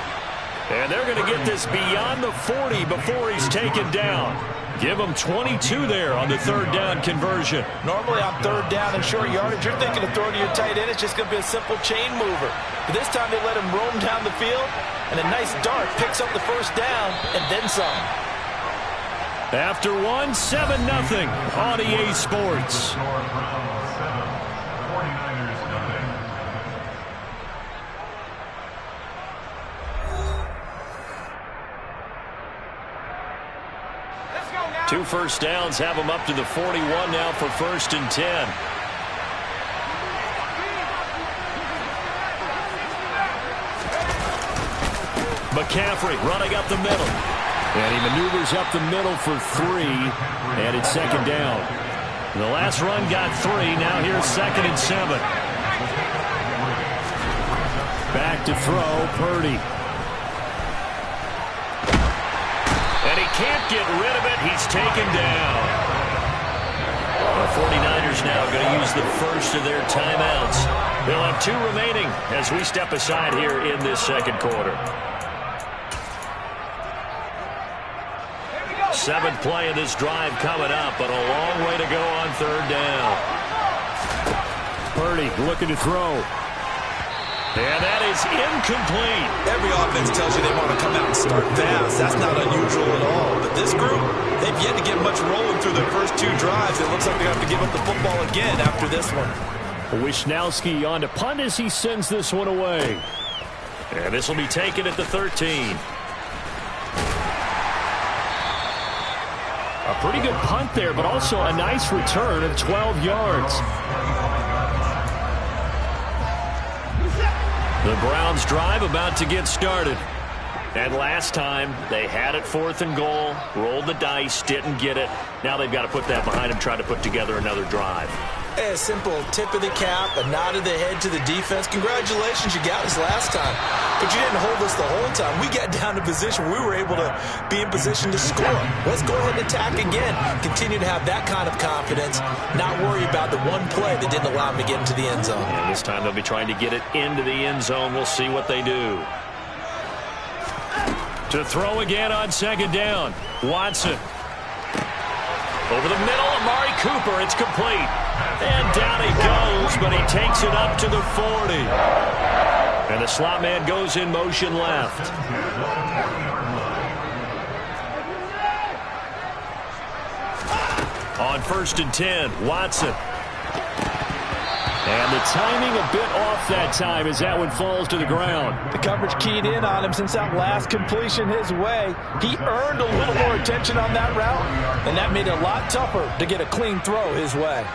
And they're going to get this beyond the 40 before he's taken down. Give him 22 there on the 3rd down conversion. Normally on 3rd down and short yardage, you're thinking of throwing to your tight end. It's just going to be a simple chain mover. But this time they let him roam down the field, and a nice dart picks up the 1st down and then some. After 1, 7-0 on EA Sports. Two first downs have them up to the 41 now for 1st and 10. McCaffrey running up the middle. And he maneuvers up the middle for 3, and it's 2nd down. The last run got 3. Now here's 2nd and 7. Back to throw, Purdy. And he can't get rid of it. He's taken down. The 49ers now going to use the first of their timeouts. They'll have 2 remaining as we step aside here in this 2nd quarter. 7th play of this drive coming up, but a long way to go on 3rd down. Purdy looking to throw. And that is incomplete. Every offense tells you they want to come out and start fast. That's not unusual at all. But this group, they've yet to get much rolling through their first 2 drives. It looks like they're going to have to give up the football again after this one. Wishnowski on to punt as he sends this one away. And this will be taken at the 13. A pretty good punt there, but also a nice return of 12 yards. The Browns drive about to get started. And last time, they had it 4th and goal, rolled the dice, didn't get it. Now they've got to put that behind them, try to put together another drive. A simple tip of the cap, a nod of the head to the defense. Congratulations, you got us last time. But you didn't hold us the whole time. We got down to position. We were able to be in position to score. Let's go ahead and attack again. Continue to have that kind of confidence. Not worry about the one play that didn't allow them to get into the end zone. And this time they'll be trying to get it into the end zone. We'll see what they do. To throw again on 2nd down. Watson. Over the middle, Amari Cooper. It's complete. And down he goes, but he takes it up to the 40. And the slot man goes in motion left. On 1st and 10, Watson. And the timing a bit off that time as that one falls to the ground. The coverage keyed in on him since that last completion his way. He earned a little more attention on that route, and that made it a lot tougher to get a clean throw his way.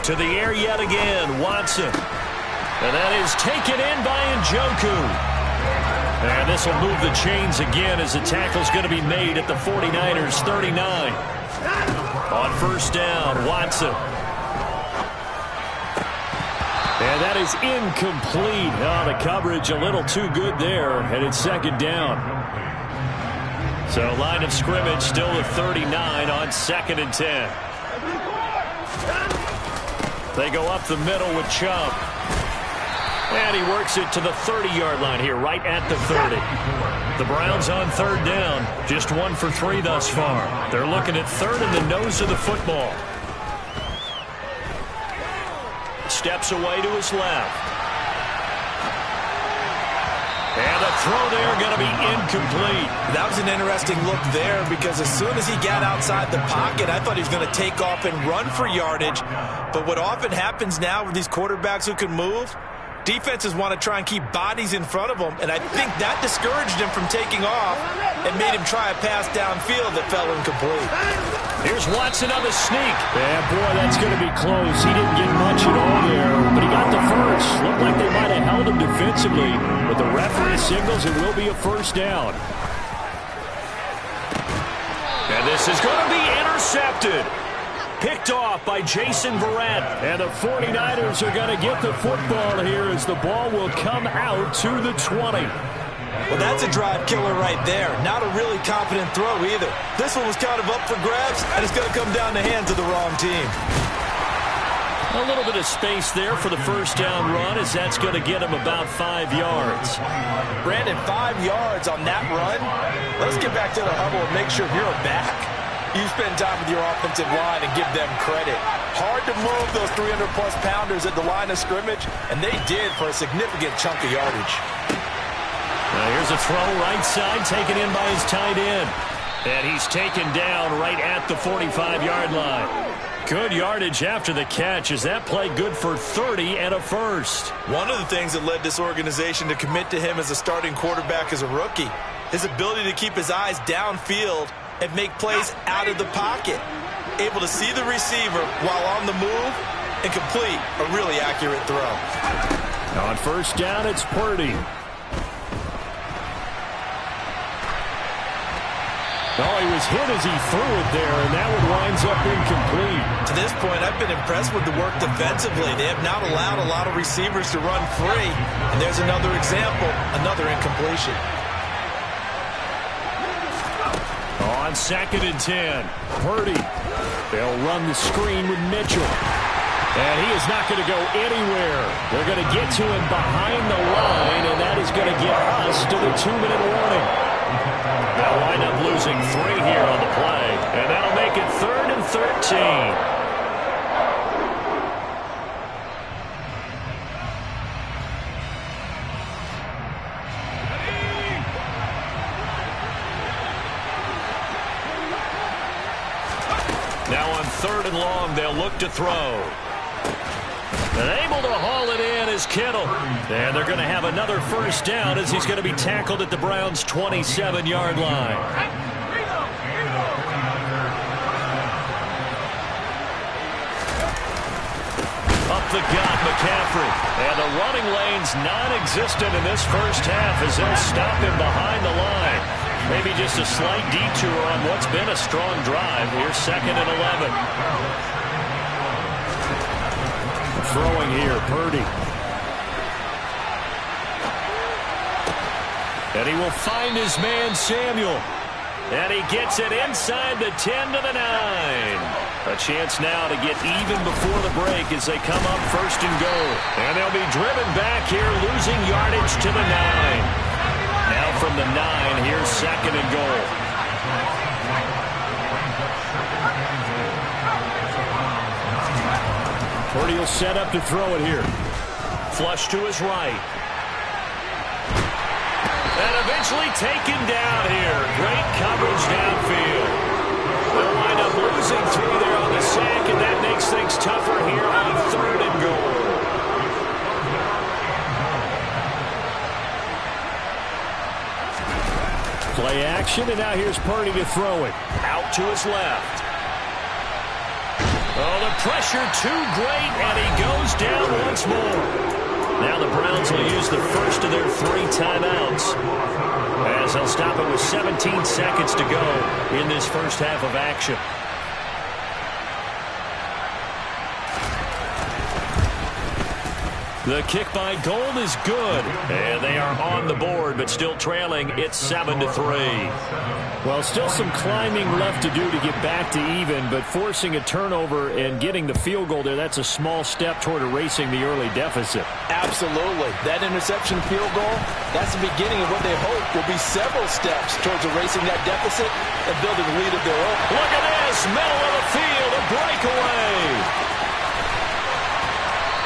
To the air yet again, Watson. And that is taken in by Njoku. And this will move the chains again as the tackle's going to be made at the 49ers' 39. On first down, Watson. And that is incomplete. Oh, the coverage a little too good there, and it's second down. So line of scrimmage still at 39 on 2nd and 10. They go up the middle with Chubb. And he works it to the 30-yard line here, right at the 30. The Browns on third down, just 1 for 3 thus far. They're looking at third in the nose of the football. Steps away to his left. And the throw there going to be incomplete. That was an interesting look there because as soon as he got outside the pocket, I thought he was going to take off and run for yardage. But what often happens now with these quarterbacks who can move, defenses want to try and keep bodies in front of them, and I think that discouraged him from taking off and made him try a pass downfield that fell incomplete. Here's Watson on the sneak. Yeah, boy, that's going to be close. He didn't get much at all there, but he got the first. Looked like they might have held him defensively, but the referee signals it will be a first down. And this is going to be intercepted. Picked off by Jason Verrett. And the 49ers are going to get the football here as the ball will come out to the 20. Well, that's a drive killer right there. Not a really confident throw either. This one was kind of up for grabs, and it's going to come down the hands of the wrong team. A little bit of space there for the first down run as that's going to get him about 5 yards. Brandon, 5 yards on that run. Let's get back to the huddle and make sure you're back. You spend time with your offensive line and give them credit. Hard to move those 300-plus pounders at the line of scrimmage, and they did for a significant chunk of yardage. Now here's a throw right side taken in by his tight end. And he's taken down right at the 45-yard line. Good yardage after the catch as that play good for 30 and a first. One of the things that led this organization to commit to him as a starting quarterback as a rookie, his ability to keep his eyes downfield and make plays out of the pocket. Able to see the receiver while on the move and complete a really accurate throw. On first down, it's Purdy. Oh, he was hit as he threw it there, and that one winds up incomplete. To this point, I've been impressed with the work defensively. They have not allowed a lot of receivers to run free. And there's another example, another incompletion. On 2nd and 10, Purdy. They'll run the screen with Mitchell. And he is not going to go anywhere. They're going to get to him behind the line, and that is going to get us to the 2-minute warning. They'll wind up losing 3 here on the play, and that'll make it 3rd and 13. Now on 3rd and long, they'll look to throw. And able to haul it in is Kittle. And they're going to have another first down as he's going to be tackled at the Browns' 27-yard line. Up the gut, McCaffrey. And the running lane's non-existent in this first half as they'll stop him behind the line. Maybe just a slight detour on what's been a strong drive. Here's 2nd and 11. Throwing here, Purdy. And he will find his man, Samuel. And he gets it inside the 10 to the 9. A chance now to get even before the break as they come up 1st and goal. And they'll be driven back here, losing yardage to the 9. Now from the 9, here's 2nd and goal. Purdy will set up to throw it here. Flush to his right. And eventually taken down here. Great coverage downfield. They'll wind up losing 3 there on the sack, and that makes things tougher here on 3rd and goal. Play action, and now here's Purdy to throw it. Out to his left. Oh, the pressure too great, and he goes down once more. Now the Browns will use the first of their 3 timeouts as they'll stop it with 17 seconds to go in this first half of action. The kick by Gold is good. And they are on the board, but still trailing. It's 7-3. Well, still some climbing left to do to get back to even, but forcing a turnover and getting the field goal there, that's a small step toward erasing the early deficit. Absolutely. That interception field goal, that's the beginning of what they hope will be several steps towards erasing that deficit and building a lead of their own. Look at this. Middle of the field, a breakaway.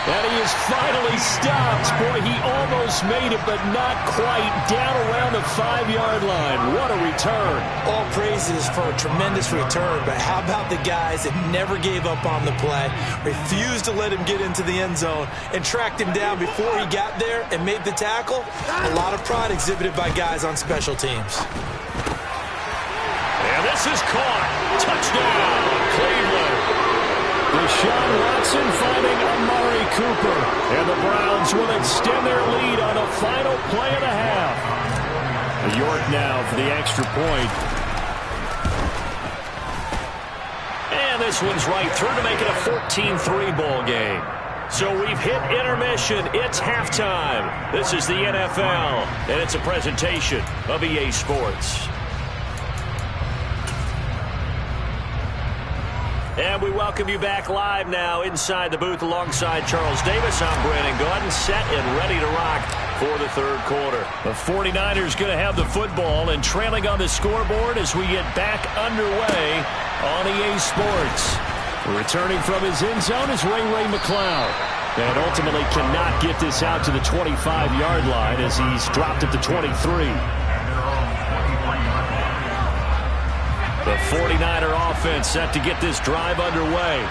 And he is finally stopped. Boy, he almost made it, but not quite. Down around the 5-yard line. What a return. All praises for a tremendous return, but how about the guys that never gave up on the play, refused to let him get into the end zone, and tracked him down before he got there and made the tackle? A lot of pride exhibited by guys on special teams. And this is caught. Touchdown, Cleveland. Deshaun Watson finding Amari Cooper. And the Browns will extend their lead on the final play of the half. York now for the extra point. And this one's right through to make it a 14-3 ball game. So we've hit intermission. It's halftime. This is the NFL, and it's a presentation of EA Sports. And we welcome you back live now inside the booth alongside Charles Davis. I'm Brandon Gaudin, set and ready to rock for the third quarter. The 49ers going to have the football and trailing on the scoreboard as we get back underway on EA Sports. Returning from his end zone is Ray McCloud. And ultimately cannot get this out to the 25-yard line as he's dropped at the 23. The 49er offense set to get this drive underway.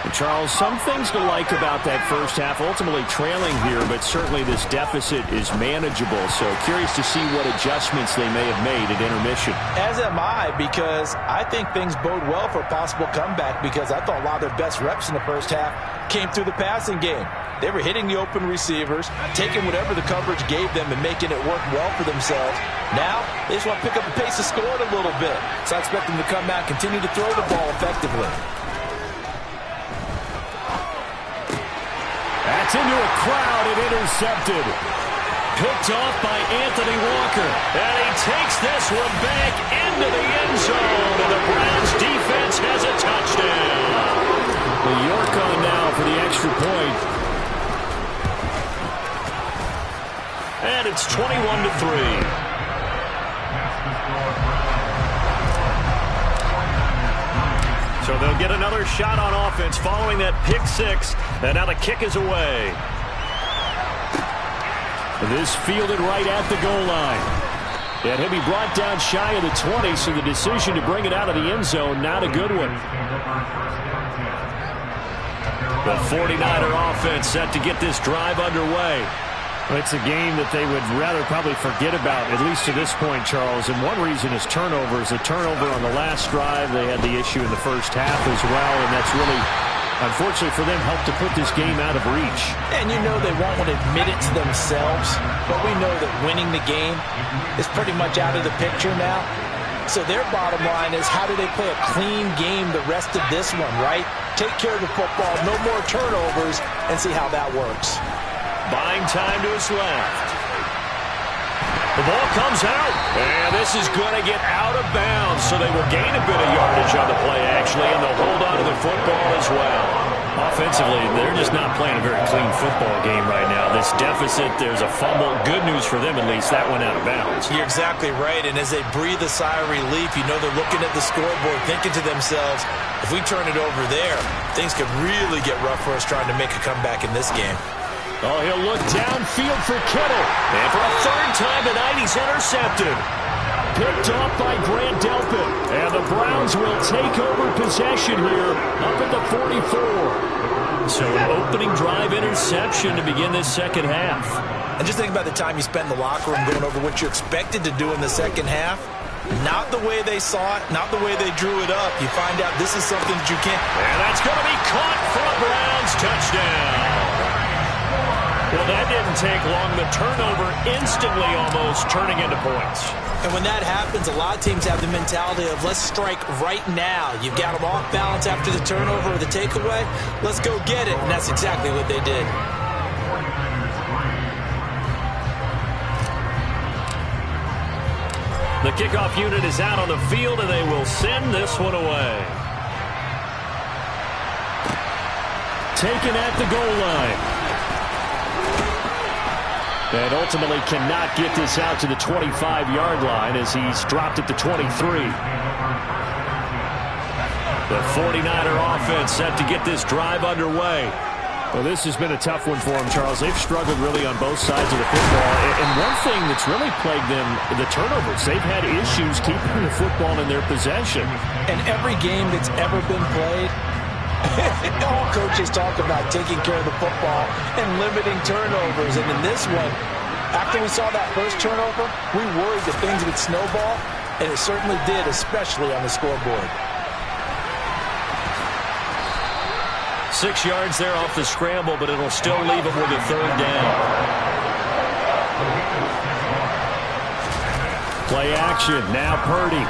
And Charles, some things to like about that first half. Ultimately trailing here, but certainly this deficit is manageable. So curious to see what adjustments they may have made at intermission. As am I, because I think things bode well for a possible comeback, because I thought a lot of their best reps in the first half came through the passing game. They were hitting the open receivers, taking whatever the coverage gave them and making it work well for themselves. Now, they just want to pick up the pace of scoring a little bit. So I expect them to come out, continue to throw the ball effectively. That's into a crowd and intercepted. Picked off by Anthony Walker. And he takes this one back into the end zone. And the Browns defense has a touchdown. The York on now for the extra point. And it's 21-3. So they'll get another shot on offense following that pick six. And now the kick is away. This fielded right at the goal line. And he'll be brought down shy of the 20, so the decision to bring it out of the end zone, not a good one. The 49er offense set to get this drive underway. It's a game that they would rather probably forget about, at least to this point, Charles. And one reason is turnovers. A turnover on the last drive. They had the issue in the first half as well, and that's really, unfortunately for them, helped to put this game out of reach. And you know they won't want to admit it to themselves, but we know that winning the game is pretty much out of the picture now. So their bottom line is, how do they play a clean game the rest of this one, right? Take care of the football, no more turnovers, and see how that works. Buying time to his left. The ball comes out, and this is going to get out of bounds, so they will gain a bit of yardage on the play, actually, and they'll hold on to the football as well. Offensively, they're just not playing a very clean football game right now. This deficit, there's a fumble. Good news for them, at least. That went out of bounds. You're exactly right, and as they breathe a sigh of relief, you know they're looking at the scoreboard, thinking to themselves, if we turn it over there, things could really get rough for us trying to make a comeback in this game. Oh, he'll look downfield for Kittle. And for a third time tonight, he's intercepted. Picked off by Grant Delpit. And the Browns will take over possession here up at the 44. So an opening drive interception to begin this second half. And just think about the time you spent in the locker room going over what you expected to do in the second half. Not the way they saw it, not the way they drew it up. You find out this is something that you can't. And that's going to be caught for a Browns touchdown. Well, that didn't take long. The turnover instantly almost turning into points. And when that happens, a lot of teams have the mentality of, let's strike right now. You've got them off balance after the turnover or the takeaway. Let's go get it. And that's exactly what they did. The kickoff unit is out on the field, and they will send this one away. Taken at the goal line. And ultimately cannot get this out to the 25-yard line as he's dropped at the 23. The 49er offense set to get this drive underway. Well, this has been a tough one for them, Charles. They've struggled really on both sides of the football. And one thing that's really plagued them, the turnovers. They've had issues keeping the football in their possession. And every game that's ever been played, all coaches talk about taking care of the football and limiting turnovers. And in this one, after we saw that first turnover, we worried that things would snowball, and it certainly did, especially on the scoreboard. 6 yards there off the scramble, but it'll still leave them with a third down. Play action. Now Purdy.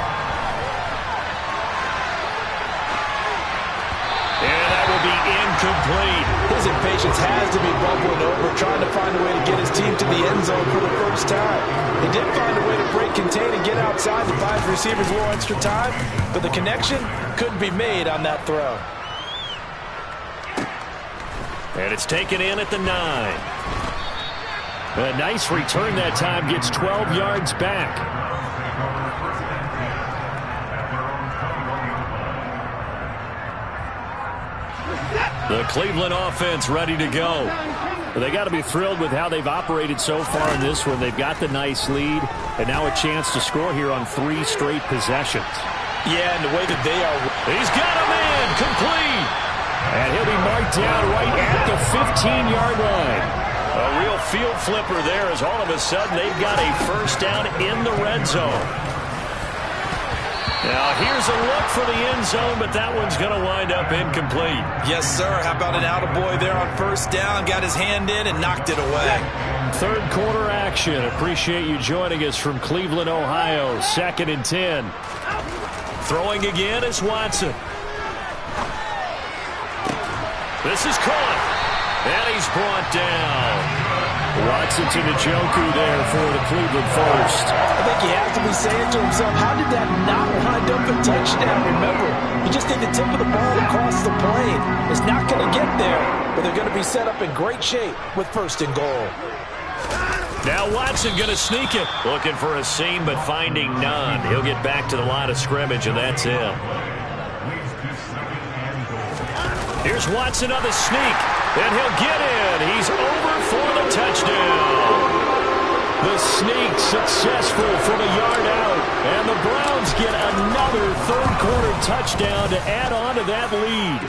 And that will be incomplete. His impatience has to be bubbling over, trying to find a way to get his team to the end zone for the first time. He did find a way to break, contain, and get outside to buy his receivers a little extra time, but the connection couldn't be made on that throw. And it's taken in at the 9. A nice return that time, gets 12 yards back. The Cleveland offense ready to go. Well, they got to be thrilled with how they've operated so far in this one. They've got the nice lead, and now a chance to score here on 3 straight possessions. Yeah, and the way that they are. He's got a man complete. And he'll be marked down right at the 15-yard line. A real field flipper there as all of a sudden they've got a first down in the red zone. Now here's a look for the end zone, but that one's going to wind up incomplete. Yes, sir. How about an attaboy there on first down? Got his hand in and knocked it away. Third quarter action. Appreciate you joining us from Cleveland, Ohio. 2nd and 10. Throwing again is Watson. This is caught, and he's brought down. Watson to Njoku there for the Cleveland first. I think he has to be saying to himself, how did that not wind up a touchdown? Remember, you just need the tip of the ball across the plane. It's not going to get there, but they're going to be set up in great shape with 1st and goal. Now Watson going to sneak it. Looking for a seam, but finding none. He'll get back to the line of scrimmage, and that's him. Here's Watson on the sneak, and he'll get in. He's over for the touchdown. The sneak successful from a yard out, and the Browns get another third-quarter touchdown to add on to that lead.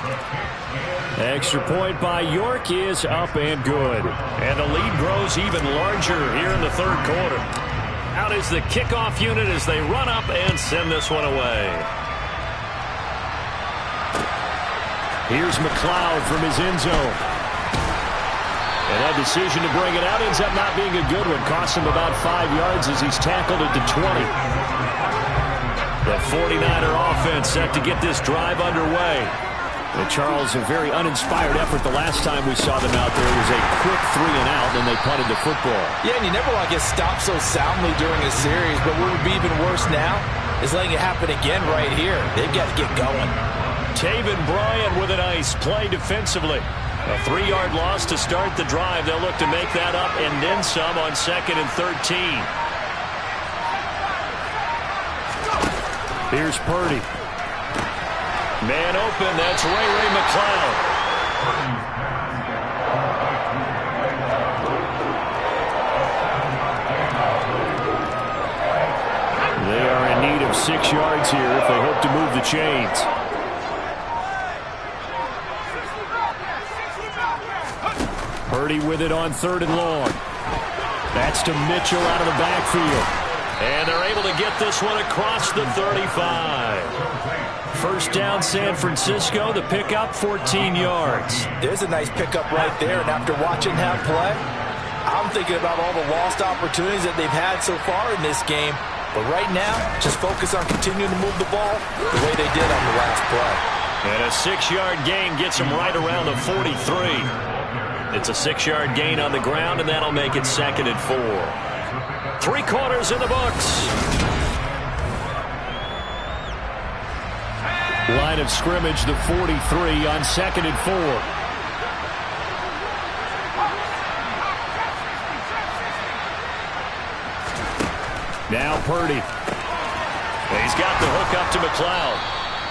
Extra point by York is up and good. And the lead grows even larger here in the third quarter. Out is the kickoff unit as they run up and send this one away. Here's McLeod from his end zone. And that decision to bring it out ends up not being a good one. Cost him about 5 yards as he's tackled at the 20. The 49er offense set to get this drive underway. And Charles, a very uninspired effort. The last time we saw them out there was a quick 3 and out, and they punted the football. Yeah, and you never want to get stopped so soundly during a series, but what would be even worse now is letting it happen again right here. They've got to get going. Taven Bryan with a nice play defensively. A 3-yard loss to start the drive. They'll look to make that up and then some on 2nd and 13. Here's Purdy. Man open, that's Ray McLeod. They are in need of 6 yards here if they hope to move the chains. Purdy with it on 3rd and long. That's to Mitchell out of the backfield. And they're able to get this one across the 35. First down, San Francisco. The pickup, 14 yards. There's a nice pickup right there. And after watching that play, I'm thinking about all the lost opportunities that they've had so far in this game. But right now, just focus on continuing to move the ball the way they did on the last play. And a 6-yard gain gets them right around the 43. It's a 6-yard gain on the ground, and that'll make it 2nd and 4. 3 quarters in the books. Line of scrimmage, the 43 on 2nd and 4. Now Purdy. He's got the hook up to McLeod.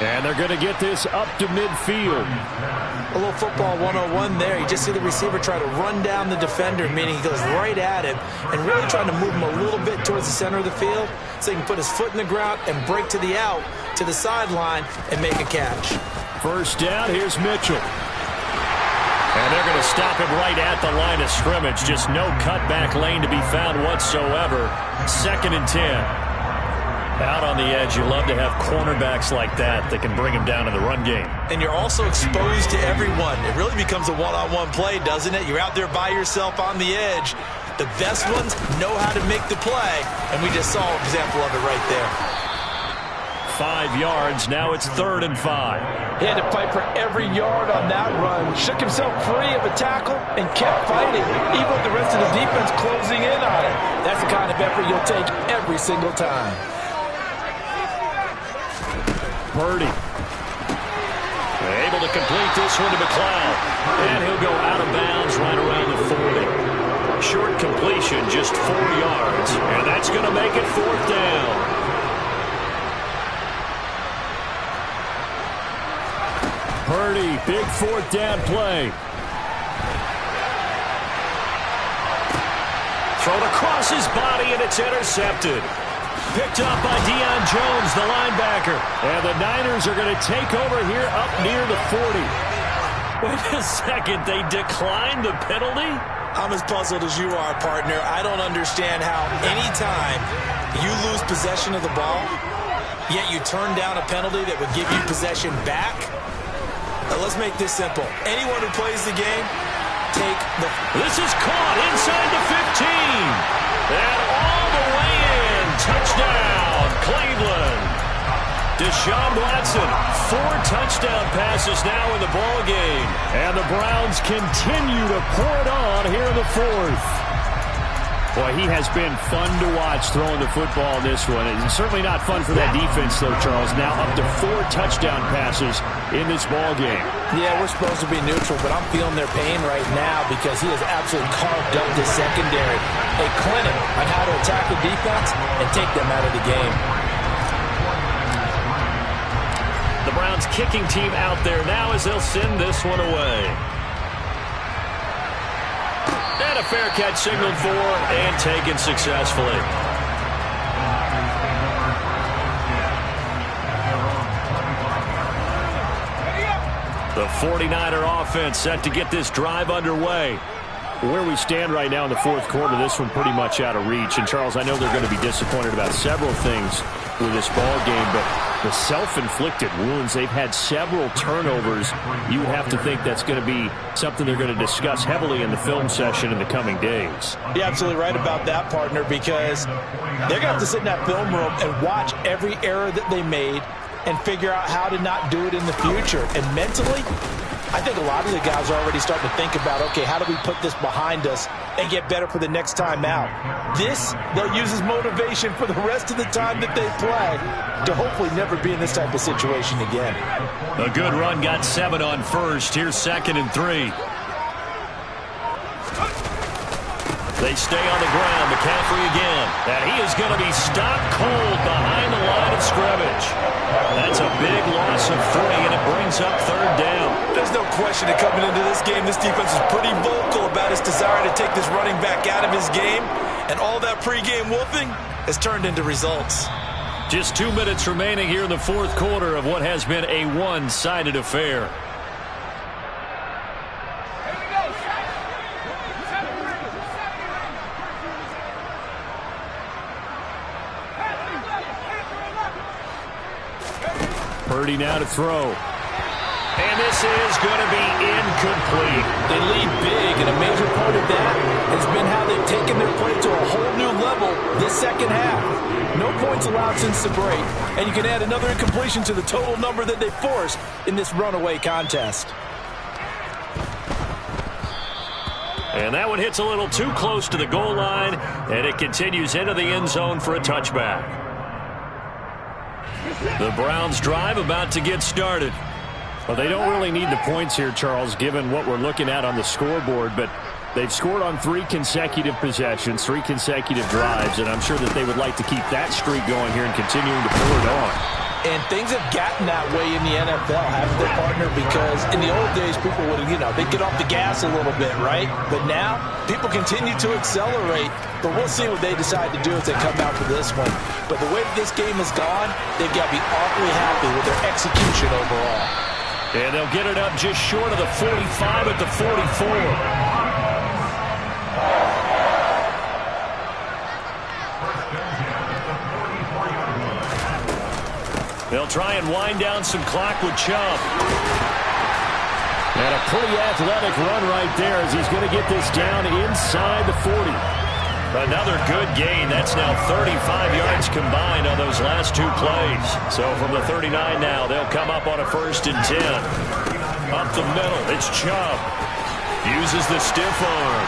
And they're going to get this up to midfield. A little football 101 there. You just see the receiver try to run down the defender, meaning he goes right at him and really trying to move him a little bit towards the center of the field so he can put his foot in the ground and break to the out, to the sideline, and make a catch. First down, here's Mitchell. And they're going to stop him right at the line of scrimmage. Just no cutback lane to be found whatsoever. 2nd and 10. Out on the edge, you love to have cornerbacks like that can bring him down in the run game. And you're also exposed to everyone. It really becomes a one-on-one play, doesn't it? You're out there by yourself on the edge. The best ones know how to make the play, and we just saw an example of it right there. 5 yards, now it's 3rd and 5. He had to fight for every yard on that run. Shook himself free of a tackle and kept fighting, even with the rest of the defense closing in on it. That's the kind of effort you'll take every single time. Purdy. Able to complete this one to McLeod. And he'll go out of bounds right around the 40. Short completion, just 4 yards. And that's going to make it 4th down. Purdy, big 4th down play. Thrown across his body, and it's intercepted. Picked up by Deion Jones, the linebacker. And the Niners are going to take over here up near the 40. Wait a second, they declined the penalty? I'm as puzzled as you are, partner. I don't understand how anytime you lose possession of the ball, yet you turn down a penalty that would give you possession back. Now, let's make this simple. Anyone who plays the game, take the... This is caught inside the 15. And all the way in. Touchdown, Cleveland. Deshaun Watson, 4 touchdown passes now in the ball game. And the Browns continue to pour it on here in the 4th. Boy, he has been fun to watch throwing the football in this one. It's certainly not fun for that defense, though, Charles. Now up to 4 touchdown passes in this ball game. Yeah, we're supposed to be neutral, but I'm feeling their pain right now because he has absolutely carved up the secondary. A clinic on how to attack the defense and take them out of the game. The Browns kicking team out there now as they'll send this one away. And a fair catch signaled for and taken successfully. The 49er offense set to get this drive underway. Where we stand right now in the 4th quarter, this one pretty much out of reach. And, Charles, I know they're going to be disappointed about several things with this ball game, but the self-inflicted wounds, they've had several turnovers. You would have to think that's going to be something they're going to discuss heavily in the film session in the coming days. You're absolutely right about that, partner, because they're going to have to sit in that film room and watch every error that they made and figure out how to not do it in the future. And mentally, I think a lot of the guys are already starting to think about, okay, how do we put this behind us and get better for the next time out? This, they'll use as motivation for the rest of the time that they play to hopefully never be in this type of situation again. A good run, got 7 on first. Here's 2nd and 3. They stay on the ground. McCaffrey again. And he is going to be stopped cold behind the line of scrimmage. That's a big loss of 3, and it brings up 3rd down. There's no question that coming into this game, this defense is pretty vocal about his desire to take this running back out of his game. And all that pregame wolfing has turned into results. Just 2 minutes remaining here in the 4th quarter of what has been a one-sided affair. Purdy now to throw. And this is going to be incomplete. They lead big, and a major part of that has been how they've taken their play to a whole new level this second half. No points allowed since the break, and you can add another incompletion to the total number that they forced in this runaway contest. And that one hits a little too close to the goal line, and it continues into the end zone for a touchback. The Browns drive about to get started. Well, they don't really need the points here, Charles, given what we're looking at on the scoreboard, but they've scored on 3 consecutive possessions, 3 consecutive drives, and I'm sure that they would like to keep that streak going here and continuing to pour it on. And things have gotten that way in the NFL, haven't they, partner? Because in the old days, people would, they'd get off the gas a little bit, right? But now, people continue to accelerate. But we'll see what they decide to do as they come out for this one. But the way this game has gone, they've got to be awfully happy with their execution overall. And they'll get it up just short of the 45 at the 44. They'll try and wind down some clock with Chubb. And a pretty athletic run right there as he's going to get this down inside the 40. Another good gain. That's now 35 yards combined on those last 2 plays. So from the 39 now, they'll come up on a 1st and 10. Up the middle, it's Chubb. Uses the stiff arm.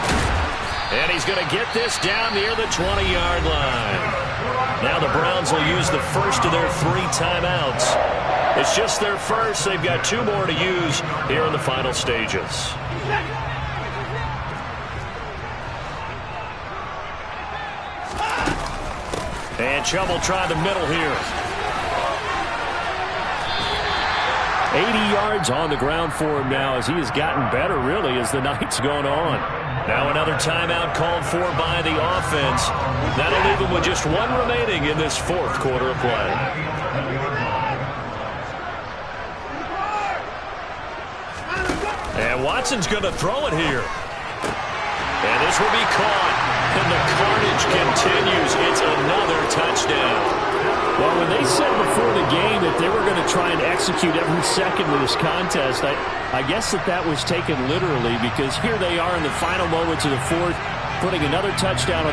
And he's going to get this down near the 20-yard line. Now the Browns will use the first of their 3 timeouts. It's just their first. They've got 2 more to use here in the final stages. And Chubb will try the middle here. 80 yards on the ground for him now as he has gotten better, really, as the night's gone on. Now another timeout called for by the offense. That'll leave them with just 1 remaining in this 4th quarter of play. And Watson's going to throw it here. And this will be caught. And the carnage continues. It's another touchdown. Well, when they said before the game that they were going to try and execute every second of this contest, I guess that was taken literally, because here they are in the final moments of the 4th, putting another touchdown